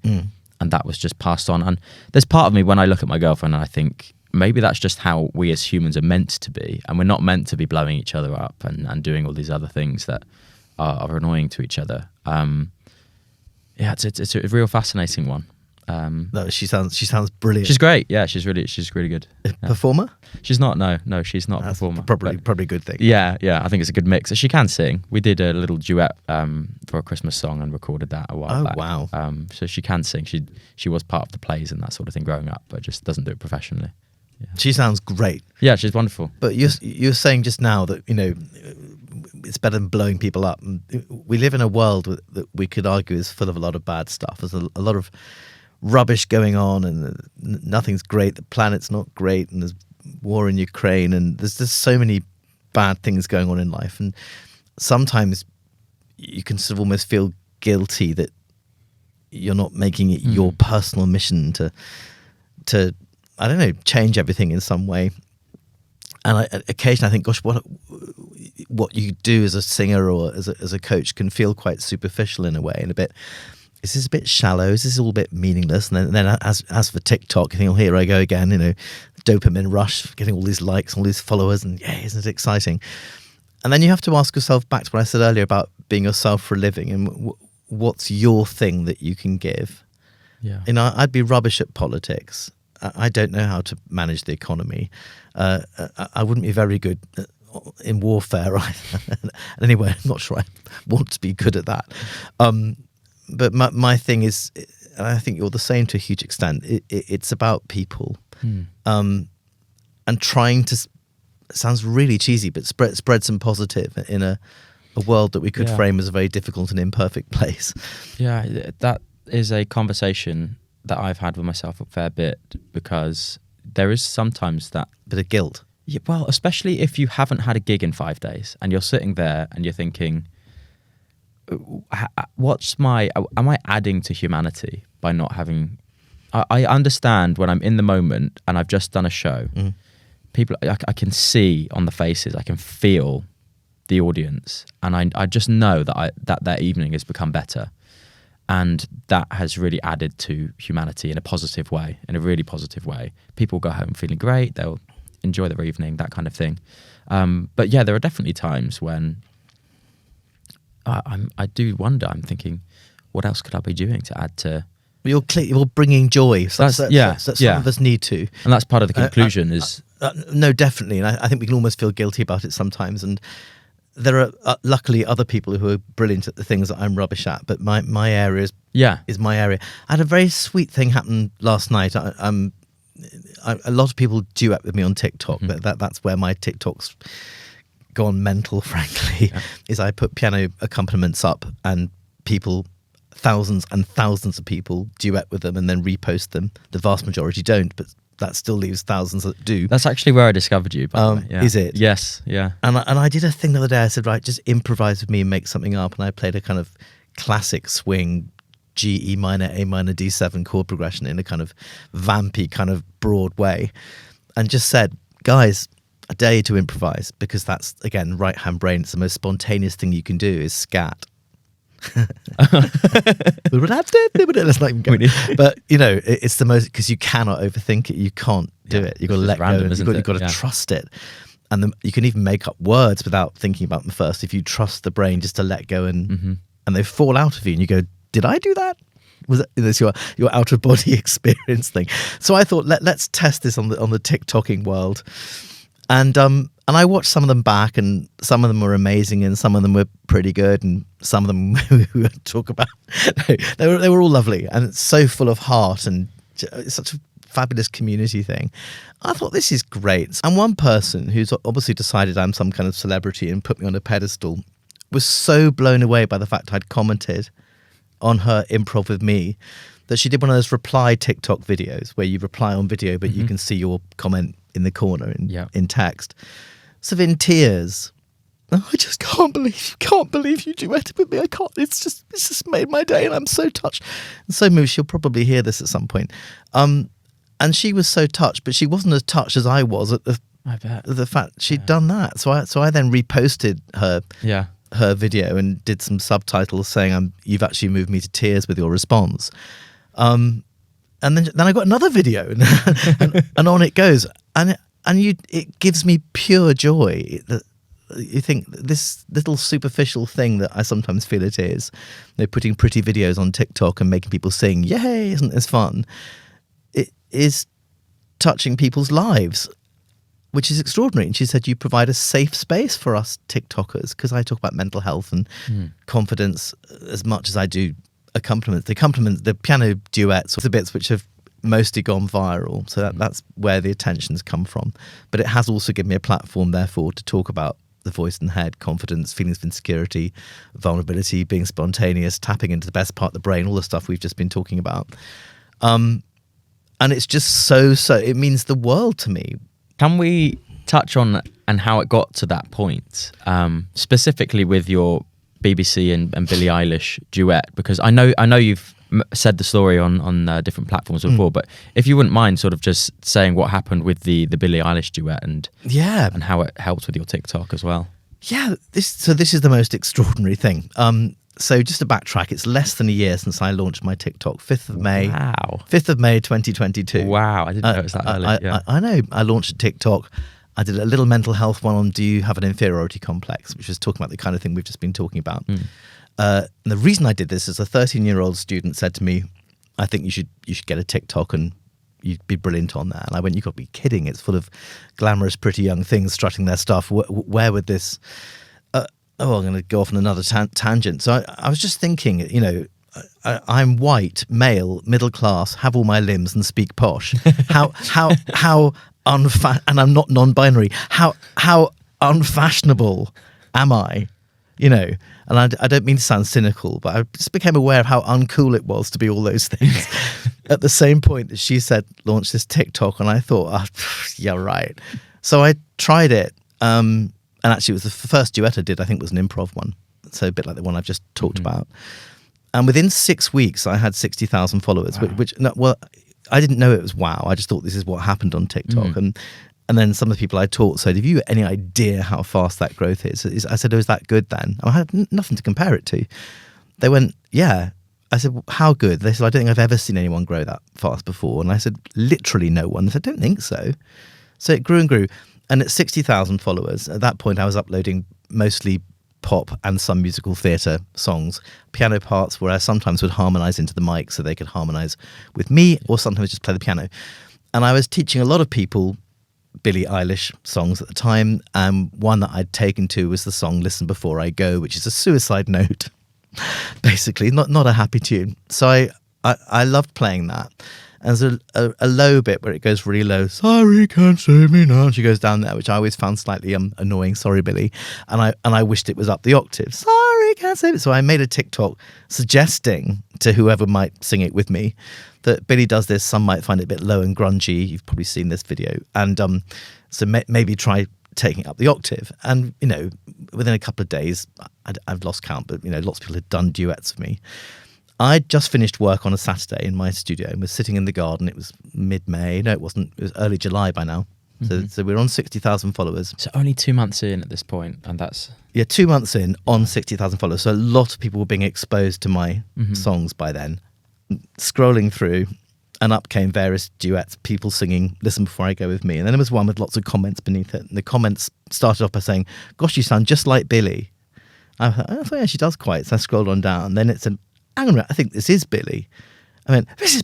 and that was just passed on. And there's part of me when I look at my girlfriend and I think maybe that's just how we as humans are meant to be, and we're not meant to be blowing each other up and doing all these other things that are annoying to each other. It's a real fascinating one. No, she sounds brilliant. She's great. Yeah, she's really good. Yeah. Performer? She's not. No, she's not a performer. Probably a good thing. Yeah. I think it's a good mix. She can sing. We did a little duet for a Christmas song and recorded that a while back. Wow. So she can sing. She was part of the plays and that sort of thing growing up, but just doesn't do it professionally. Yeah. She sounds great. Yeah, she's wonderful. But you're saying just now that it's better than blowing people up. And we live in a world that we could argue is full of a lot of bad stuff. There's a lot of rubbish going on, and nothing's great. The planet's not great, and there's war in Ukraine, and there's just so many bad things going on in life. And sometimes you can sort of almost feel guilty that you're not making it your personal mission to I don't know, change everything in some way. And occasionally I think, gosh, what you do as a singer or as a coach can feel quite superficial in a way, and is this a bit shallow? Is this all a bit meaningless? And then as for TikTok, you think, oh, here I go again, dopamine rush, getting all these likes, all these followers, and yeah, isn't it exciting? And then you have to ask yourself back to what I said earlier about being yourself for a living, and what's your thing that you can give? Yeah. I'd be rubbish at politics. I don't know how to manage the economy. I wouldn't be very good in warfare either. Anyway, I'm not sure I want to be good at that. But my thing is, and I think you're the same to a huge extent, it's about people. And trying to, it sounds really cheesy, but spread some positive in a world that we could frame as a very difficult and imperfect place. Yeah, that is a conversation that I've had with myself a fair bit, because there is sometimes that bit of guilt. Yeah, well, especially if you haven't had a gig in 5 days and you're sitting there and you're thinking, am I adding to humanity by not having? I understand when I'm in the moment and I've just done a show, people, I can see on the faces, I can feel the audience, and I just know that their evening has become better. And that has really added to humanity in a positive way, in a really positive way. People go home feeling great, they'll enjoy their evening, that kind of thing. But yeah, there are definitely times when I do wonder, I'm thinking, what else could I be doing to add to... You're bringing joy. So some of us need to. And that's part of the conclusion no, definitely. And I think we can almost feel guilty about it sometimes. And there are luckily other people who are brilliant at the things that I'm rubbish at, but my area is my area. I had a very sweet thing happen last night. A lot of people duet with me on TikTok, but that's where my TikTok's gone mental, frankly, is I put piano accompaniments up and people, thousands and thousands of people duet with them and then repost them. The vast majority don't, but that still leaves thousands that do. That's actually where I discovered you, by the way. Yeah. Is it? Yes, yeah. And I did a thing the other day. I said, right, just improvise with me and make something up. And I played a kind of classic swing G, E minor, A minor, D7 chord progression in a kind of vampy, kind of broad way. And just said, guys, I dare you to improvise, because that's, again, right-hand brain. It's the most spontaneous thing you can do is scat. Let's not even go. But it's the most, because you cannot overthink it. You can't do it. You've got to let go. You've got to trust it. And you can even make up words without thinking about them first. If you trust the brain just to let go and they fall out of you, and you go, "Did I do that?" Was it this your out of body experience thing? So I thought let's test this on the TikToking world. And I watched some of them back, and some of them were amazing, and some of them were pretty good, and some of them we would talk about. They were all lovely, and it's so full of heart, and it's such a fabulous community thing. I thought, this is great. And one person who's obviously decided I'm some kind of celebrity and put me on a pedestal was so blown away by the fact I'd commented on her improv with me that she did one of those reply TikTok videos where you reply on video, but you can see your comment in the corner in text. So in tears, I just can't believe you duetted with me. I can't. It's just made my day, and I'm so touched and so moved. She'll probably hear this at some point. And she was so touched, but she wasn't as touched as I was at the fact she'd done that. So I then reposted her video and did some subtitles saying, "You've actually moved me to tears with your response." then I got another video, and on it goes, and it gives me pure joy that you think this little superficial thing that I sometimes feel it is, they're putting pretty videos on TikTok and making people sing, yay, isn't this fun? It is touching people's lives, which is extraordinary. And she said, you provide a safe space for us TikTokers, because I talk about mental health and confidence as much as I do accompaniments. The piano duets, the bits which have mostly gone viral. So that's where the attention's come from. But it has also given me a platform, therefore, to talk about the voice and head, confidence, feelings of insecurity, vulnerability, being spontaneous, tapping into the best part of the brain, all the stuff we've just been talking about. And it's just so, it means the world to me. Can we touch on and how it got to that point, specifically with your BBC and Billie Eilish duet? Because I know you've said the story on different platforms before, but if you wouldn't mind sort of just saying what happened with the Billie Eilish duet and how it helped with your TikTok as well. Yeah, this is the most extraordinary thing. So just to backtrack, it's less than a year since I launched my TikTok, 5th of May. Wow. 5th of May 2022. Wow, I didn't know it was that early. I know. I launched a TikTok. I did a little mental health one on do you have an inferiority complex, which was talking about the kind of thing we've just been talking about. And the reason I did this is a 13-year-old student said to me, I think you should get a TikTok and you'd be brilliant on that. And I went, you've got to be kidding. It's full of glamorous, pretty young things strutting their stuff. Where would this... I'm going to go off on another tangent. So I was just thinking, you know, I'm white, male, middle class, have all my limbs and speak posh. How and I'm not non-binary. How unfashionable am I? You know, and I don't mean to sound cynical, but I just became aware of how uncool it was to be all those things. At the same point that she said, launch this TikTok, and I thought, yeah, right. So I tried it. And actually, it was the first duet I did, I think, was an improv one. So a bit like the one I've just talked about. And within 6 weeks, I had 60,000 followers, wow. I didn't know it was wow. I just thought this is what happened on TikTok. And then some of the people I taught said, have you any idea how fast that growth is? I said, oh, is that good then? And I had nothing to compare it to. They went, yeah. I said, well, how good? They said, I don't think I've ever seen anyone grow that fast before. And I said, literally no one. They said, I don't think so. So it grew and grew. And at 60,000 followers, at that point I was uploading mostly pop and some musical theatre songs, piano parts where I sometimes would harmonise into the mic so they could harmonise with me, or sometimes just play the piano. And I was teaching a lot of people Billie Eilish songs at the time, and one that I'd taken to was the song Listen Before I Go, which is a suicide note, basically, not a happy tune. So I loved playing that. And there's a low bit where it goes really low. Sorry, can't save me now. She goes down there, which I always found slightly annoying. Sorry, Billie. And I wished it was up the octave. Sorry, can't save it. So I made a TikTok suggesting to whoever might sing it with me that Billie does this. Some might find it a bit low and grungy. You've probably seen this video. And so maybe try taking it up the octave. And, you know, within a couple of days, I've lost count, but, you know, lots of people had done duets for me. I'd just finished work on a Saturday in my studio and was sitting in the garden. It was mid-May. No, it wasn't. It was early July by now. So we're on 60,000 followers. So only 2 months in at this point, and that's... Yeah, 2 months in on 60,000 followers. So a lot of people were being exposed to my songs by then. Scrolling through, and up came various duets, people singing Listen Before I Go with me. And then there was one with lots of comments beneath it. And the comments started off by saying, gosh, you sound just like Billie. I thought, yeah, she does quite. So I scrolled on down. Then it said, hang on a minute, I think this is Billie. I went, this is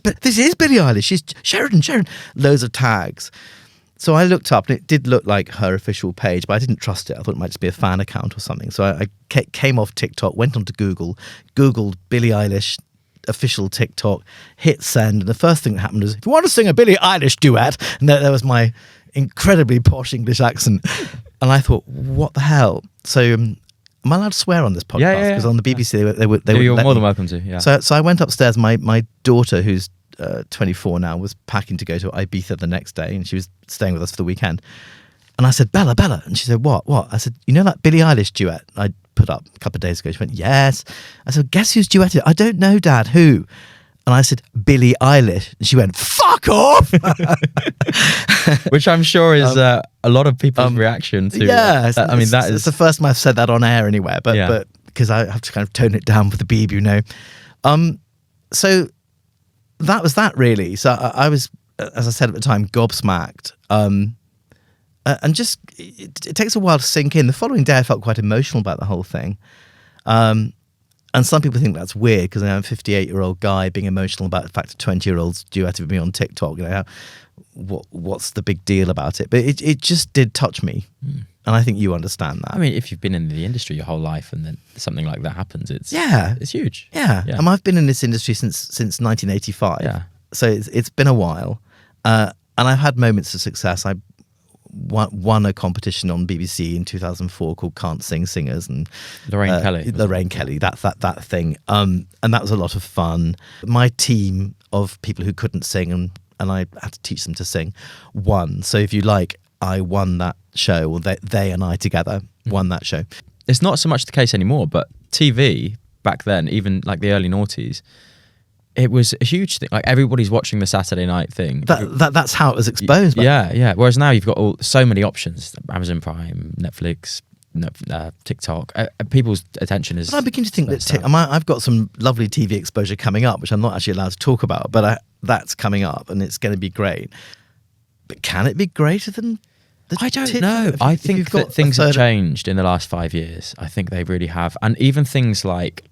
Billie Eilish. She's Sheridan. Loads of tags. So I looked up, and it did look like her official page, but I didn't trust it. I thought it might just be a fan account or something. So I came off TikTok, went onto Googled Billie Eilish official TikTok, hit send, and the first thing that happened was, if you want to sing a Billie Eilish duet, and there was my incredibly posh English accent. And I thought, what the hell? So... am I allowed to swear on this podcast? Because on the BBC they would you're more than welcome to. Yeah. So I went upstairs. My daughter, who's 24 now, was packing to go to Ibiza the next day, and she was staying with us for the weekend. And I said, Bella, and she said, what? I said, you know that Billie Eilish duet I put up a couple of days ago? She went, yes. I said, guess who's duetted? I don't know, Dad. Who? And I said, Billie Eilish. And she went, fuck off! Which I'm sure is a lot of people's reaction to. Yeah. I mean, it's the first time I've said that on air anywhere, but because I have to kind of tone it down for the beeb, you know. So that was that really. So I was, as I said at the time, gobsmacked. And just, it takes a while to sink in. The following day, I felt quite emotional about the whole thing. And some people think that's weird because I'm a 58-year-old guy being emotional about the fact that 20-year-olds duetted with me on TikTok. You know, what's the big deal about it? But it just did touch me. And I think you understand that. I mean, if you've been in the industry your whole life and then something like that happens, it's huge. Yeah. And I've been in this industry since 1985. Yeah. So it's been a while. And I've had moments of success. I won a competition on BBC in 2004 called Can't Sing Singers, and Lorraine Kelly, that thing, and that was a lot of fun. My team of people who couldn't sing and I had to teach them to sing won. So if you like, I won that show, or they and I together won that show. It's not so much the case anymore, but TV back then, even like the early noughties, it was a huge thing. Like everybody's watching the Saturday night thing. That's how it was exposed. Yeah. Whereas now you've got so many options: Amazon Prime, Netflix, TikTok. People's attention is. But I begin to think that I've got some lovely TV exposure coming up, which I'm not actually allowed to talk about, but that's coming up, and it's going to be great. But can it be greater than? I don't know. I think that things have changed in the last 5 years. I think they really have, and even things like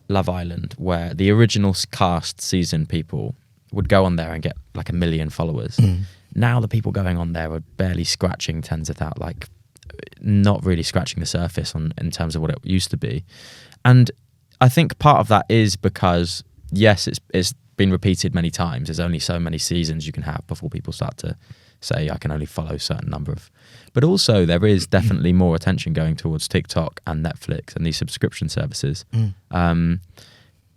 Love Island, where the original cast season people would go on there and get like 1 million followers. Now the people going on there are barely scratching tens of thousands, like not really scratching the surface in terms of what it used to be. And I think part of that is because, yes, it's been repeated many times. There's only so many seasons you can have before people start to say, I can only follow a certain number of. But also there is definitely more attention going towards TikTok and Netflix and these subscription services.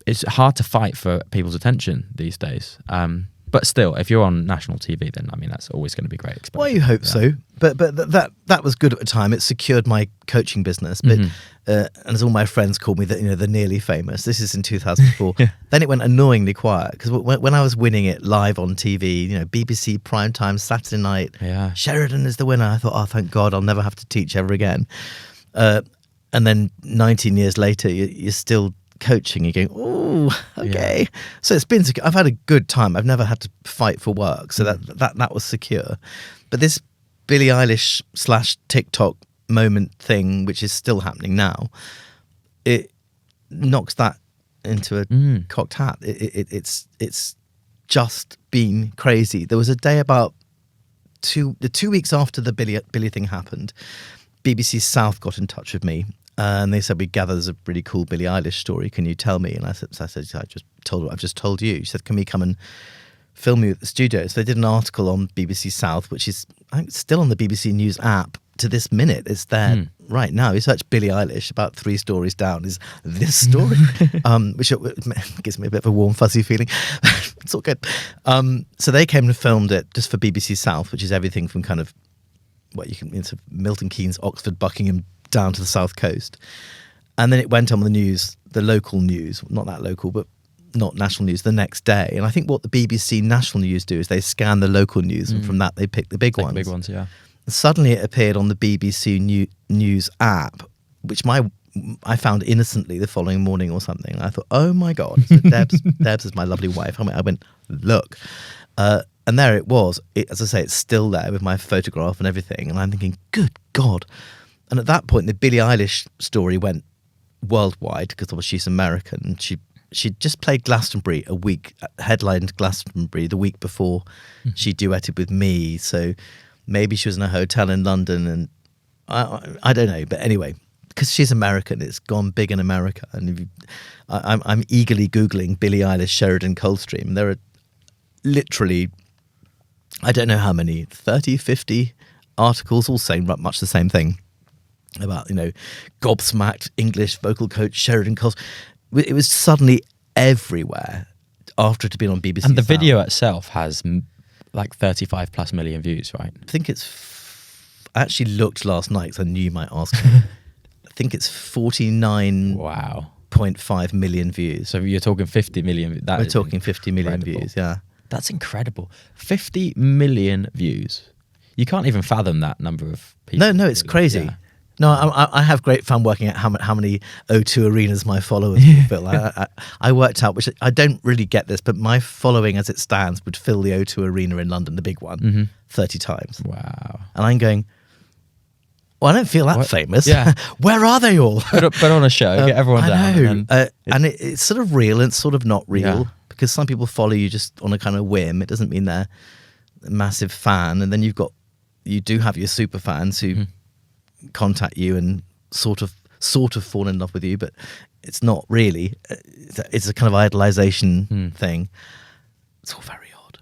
It's hard to fight for people's attention these days. But still, if you're on national TV, then I mean that's always going to be great exposure. Well, you hope so. But that was good at the time. It secured my coaching business. But and as all my friends called me, the nearly famous. This is in 2004. Then it went annoyingly quiet because when I was winning it live on TV, BBC primetime Saturday night, Sheridan is the winner. I thought, oh, thank God, I'll never have to teach ever again. And then 19 years later, you're still coaching. You're going, oh, okay. So I've had a good time. I've never had to fight for work, so that was secure. But this Billie Eilish / TikTok moment thing, which is still happening now, it knocks that into a cocked hat. It's just been crazy. There was a day about 2 weeks after the Billie thing happened, BBC South got in touch with me. And they said, we gather there's a really cool Billie Eilish story. Can you tell me? And I said, I've just told you. She said, can we come and film you at the studio? So they did an article on BBC South, which is, I think, still on the BBC News app to this minute. It's there right now. You search Billie Eilish, about 3 stories down is this story, which gives me a bit of a warm, fuzzy feeling. It's all good. So they came and filmed it just for BBC South, which is everything from kind of Milton Keynes, Oxford, Buckingham, down to the south coast. And then it went on the news, the local news, not that local, but not national news, the next day. And I think what the BBC national news do is they scan the local news, and from that they pick the big ones. Big ones, yeah. And suddenly it appeared on the BBC News app, which I found innocently the following morning or something. And I thought, oh my God. So Debs is my lovely wife. I went, look. And there it was. As I say, it's still there with my photograph and everything. And I'm thinking, good God. And at that point, the Billie Eilish story went worldwide because obviously she's American. She just played Glastonbury a week, headlined Glastonbury the week before she duetted with me. So maybe she was in a hotel in London, and I don't know. But anyway, because she's American, it's gone big in America. And I'm eagerly Googling Billie Eilish, Sheridan Coldstream. There are literally, I don't know how many, 30, 50 articles all saying much the same thing. About, gobsmacked English vocal coach Sheridan Coldstream. It was suddenly everywhere after it had been on BBC. And the video itself has like 35 plus million views, right? I think I actually looked last night because I knew you might ask me. I think it's 49.5 million views. So you're talking 50 million. We're talking 50 million views, yeah. That's incredible. 50 million views. You can't even fathom that number of people. No, it's crazy. Yeah. No, I have great fun working out how many O2 arenas my followers will fill. I worked out, which I don't really get this, but my following as it stands would fill the O2 arena in London, the big one, 30 times. Wow. And I'm going, well, I don't feel that famous. Yeah. Where are they all? Put on a show, get everyone down. I know. And it's sort of real and it's sort of not real because some people follow you just on a kind of whim. It doesn't mean they're a massive fan. And then you do have your super fans who contact you and sort of fall in love with you, but it's not really. It's a kind of idolization thing. It's all very odd.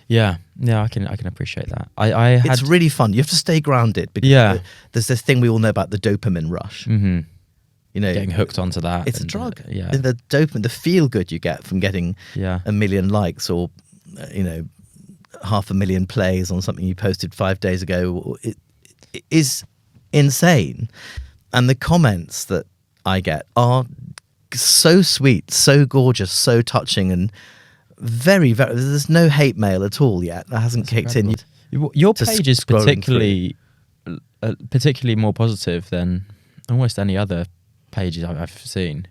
Yeah, I can appreciate that. It's really fun. You have to stay grounded because there's this thing we all know about the dopamine rush. Mm-hmm. You know, getting hooked onto that. It's a drug. And the dopamine, the feel good you get from getting a million likes or 500,000 plays on something you posted 5 days ago, it is insane. And the comments that I get are so sweet, so gorgeous, so touching, and very, very. There's no hate mail at all yet. That hasn't kicked in. Your page is particularly more positive than almost any other pages I've seen.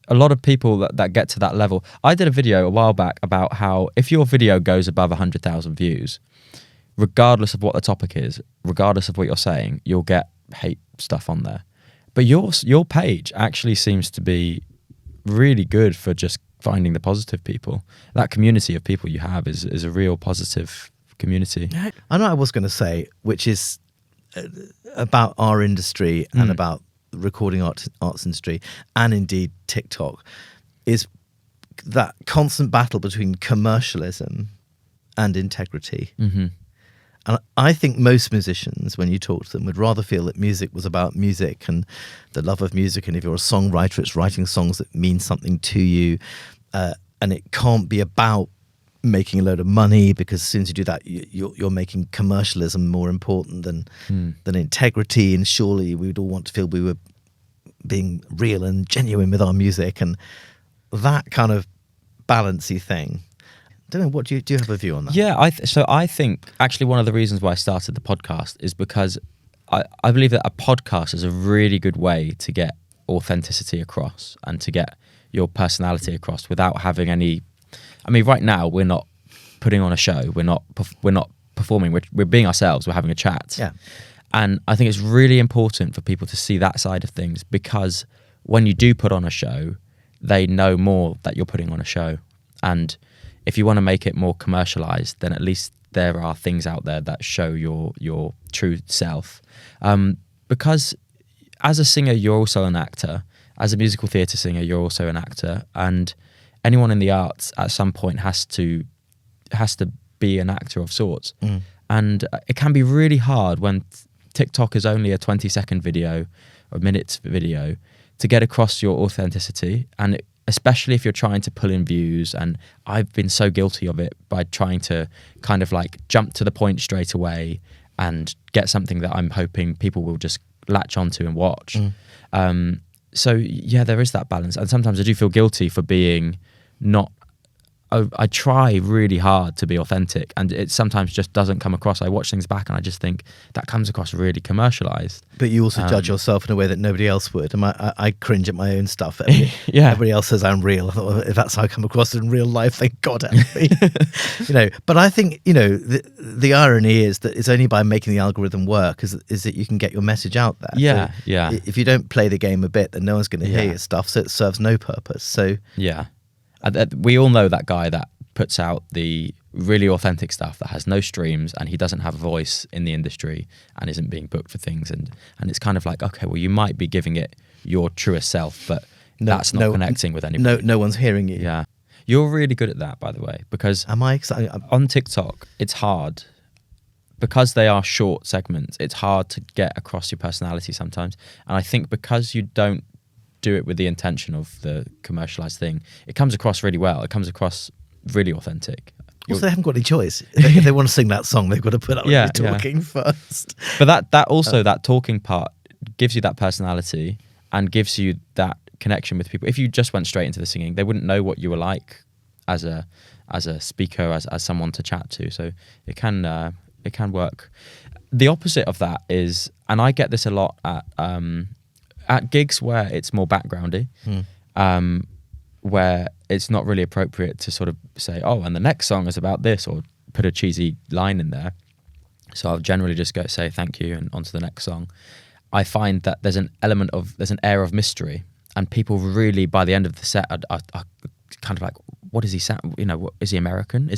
A lot of people that get to that level. I did a video a while back about how if your video goes above 100,000 views, regardless of what the topic is, regardless of what you're saying, you'll get hate stuff on there. But your page actually seems to be really good for just finding the positive people. That community of people you have is a real positive community. I know what I was going to say, which is about our industry and about the recording arts industry, and indeed TikTok, is that constant battle between commercialism and integrity. Mm-hmm. And I think most musicians, when you talk to them, would rather feel that music was about music and the love of music. And if you're a songwriter, it's writing songs that mean something to you. And it can't be about making a load of money, because as soon as you do that, you're making commercialism more important than integrity. And surely we would all want to feel we were being real and genuine with our music. And that kind of balancey thing. I don't know, what do you have a view on that? Yeah, so I think actually one of the reasons why I started the podcast is because I believe that a podcast is a really good way to get authenticity across and to get your personality across without having any. I mean, right now we're not putting on a show, we're not performing, we're being ourselves, we're having a chat. Yeah. And I think it's really important for people to see that side of things, because when you do put on a show, they know more that you're putting on a show. And if you want to make it more commercialized, then at least there are things out there that show your true self. Because as a singer, you're also an actor. As a musical theatre singer, you're also an actor. And anyone in the arts at some point has to be an actor of sorts. And it can be really hard when TikTok is only a 20-second video or a minute video to get across your authenticity. And especially if you're trying to pull in views, and I've been so guilty of it by trying to kind of like jump to the point straight away and get something that I'm hoping people will just latch onto and watch. So yeah, there is that balance. And sometimes I do feel guilty for being not, I try really hard to be authentic, and it sometimes just doesn't come across. I watch things back and I just think that comes across really commercialized. But you also judge yourself in a way that nobody else would. And I cringe at my own stuff. Everybody else says I'm real. I thought, well, if that's how I come across in real life, thank God help me. But I think, the irony is that it's only by making the algorithm work is that you can get your message out there. Yeah, so if you don't play the game a bit, then no one's going to hear your stuff, so it serves no purpose. So yeah. We all know that guy that puts out the really authentic stuff that has no streams, and he doesn't have a voice in the industry and isn't being booked for things. And it's kind of like, okay, well, you might be giving it your truest self, but that's not connecting with anybody. No one's hearing you. Yeah. You're really good at that, by the way, because am I excited? On TikTok, it's hard. Because they are short segments, it's hard to get across your personality sometimes. And I think because you don't do it with the intention of the commercialized thing, it comes across really well. It comes across really authentic. Also, they haven't got any choice. If they want to sing that song, they've got to put up with you talking first. But that also that talking part gives you that personality and gives you that connection with people. If you just went straight into the singing, they wouldn't know what you were like as a speaker, as someone to chat to. So it can work. the opposite of that is, and I get this a lot at gigs where it's more backgroundy, where it's not really appropriate to sort of say, oh, and the next song is about this, or put a cheesy line in there. So I'll generally just go say thank you and on to the next song. I find that there's an air of mystery, and people really, by the end of the set, are kind of like, what is he saying? You know, is he American?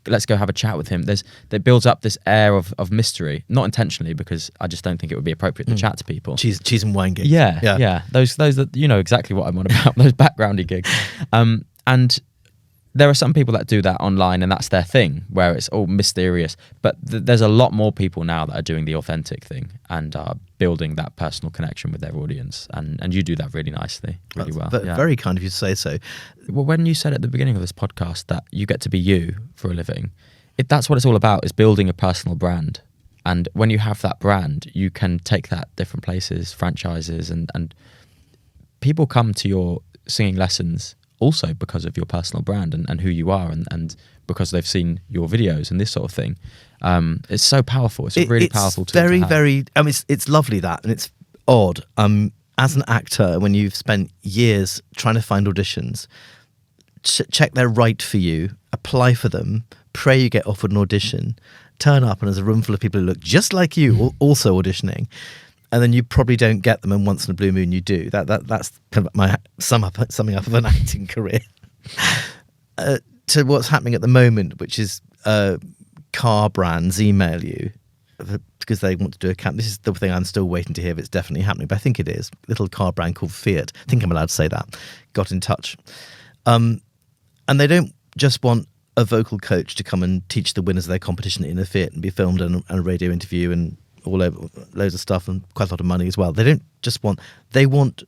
Let's go have a chat with him. That builds up this air of mystery, not intentionally, because I just don't think it would be appropriate to chat to people. Cheese and wine gigs. Yeah. Those that, you know exactly what I'm on about, those backgroundy gigs. And there are some people that do that online, and that's their thing, where it's all mysterious. But there's a lot more people now that are doing the authentic thing and are building that personal connection with their audience. And you do that really nicely, really well. Very kind of you to say so. Well, when you said at the beginning of this podcast that you get to be you for a living, that's what it's all about, is building a personal brand. And when you have that brand, you can take that different places, franchises, and people come to your singing lessons also because of your personal brand and who you are, and because they've seen your videos and this sort of thing. It's so powerful. It's a really powerful tool. Very, very. I mean, it's lovely that, and it's odd. As an actor, when you've spent years trying to find auditions, check they're right for you, apply for them, pray you get offered an audition, turn up, and there's a room full of people who look just like you, also auditioning. And then you probably don't get them, and once in a blue moon you do. That's kind of my summing up of an acting career. To what's happening at the moment, which is car brands email you because they want to do a camp. This is the thing I'm still waiting to hear if it's definitely happening, but I think it is. A little car brand called Fiat, I think I'm allowed to say that, got in touch. And they don't just want a vocal coach to come and teach the winners of their competition in a Fiat and be filmed and a radio interview and all over, loads of stuff and quite a lot of money as well. They don't just want, they want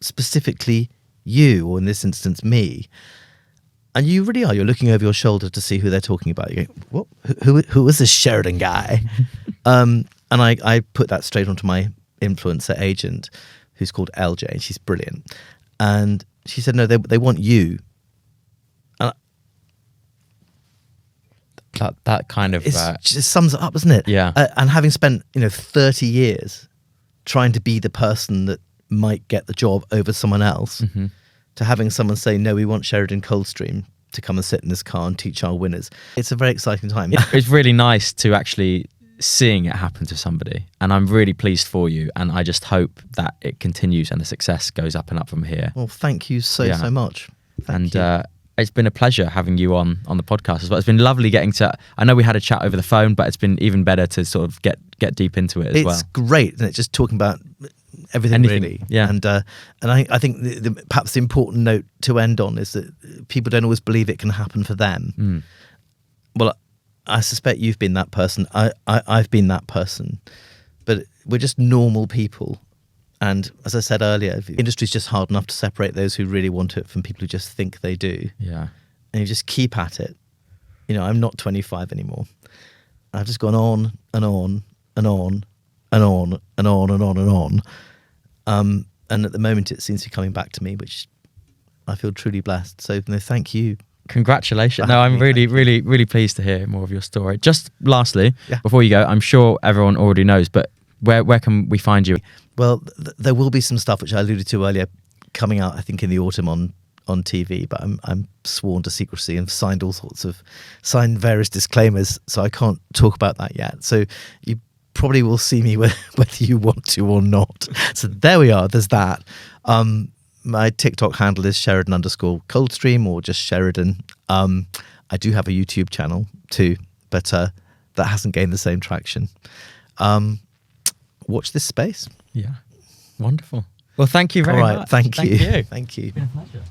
specifically you, or in this instance me. And you really are, you're looking over your shoulder to see who they're talking about. You go, what? Who is this Sheridan guy? And I put that straight onto my influencer agent, who's called LJ, and she's brilliant. And she said, no, they want you. That kind of just sums it up, doesn't it? Yeah. And having spent 30 years trying to be the person that might get the job over someone else, to having someone say, no, we want Sheridan Coldstream to come and sit in this car and teach our winners. It's a very exciting time. It's really nice to actually seeing it happen to somebody, and I'm really pleased for you, and I just hope that it continues and the success goes up and up from here. Well, thank you so much. Thank you. It's been a pleasure having you on the podcast as well. It's been lovely getting to, I know we had a chat over the phone, but it's been even better to sort of get deep into it as well. It's great, isn't it? Just talking about everything really. Yeah. And I think perhaps the important note to end on is that people don't always believe it can happen for them. Well, I suspect you've been that person. I've been that person. But we're just normal people. And as I said earlier, the industry's just hard enough to separate those who really want it from people who just think they do. Yeah. And you just keep at it. I'm not 25 anymore. I've just gone on and on and on and on and on and on and on. And at the moment it seems to be coming back to me, which I feel truly blessed. So thank you. Congratulations. No, I'm really, really, really pleased to hear more of your story. Just lastly, before you go, I'm sure everyone already knows, but where can we find you? Well, there will be some stuff which I alluded to earlier coming out, I think, in the autumn on TV, but I'm sworn to secrecy and signed various disclaimers, so I can't talk about that yet. So you probably will see me whether you want to or not. So there we are. There's that. My TikTok handle is Sheridan_Coldstream or just Sheridan. I do have a YouTube channel too, but that hasn't gained the same traction. Watch this space. Yeah. Wonderful. Well, thank you very much. Thank you. Thank you. Thank you. It's been a pleasure.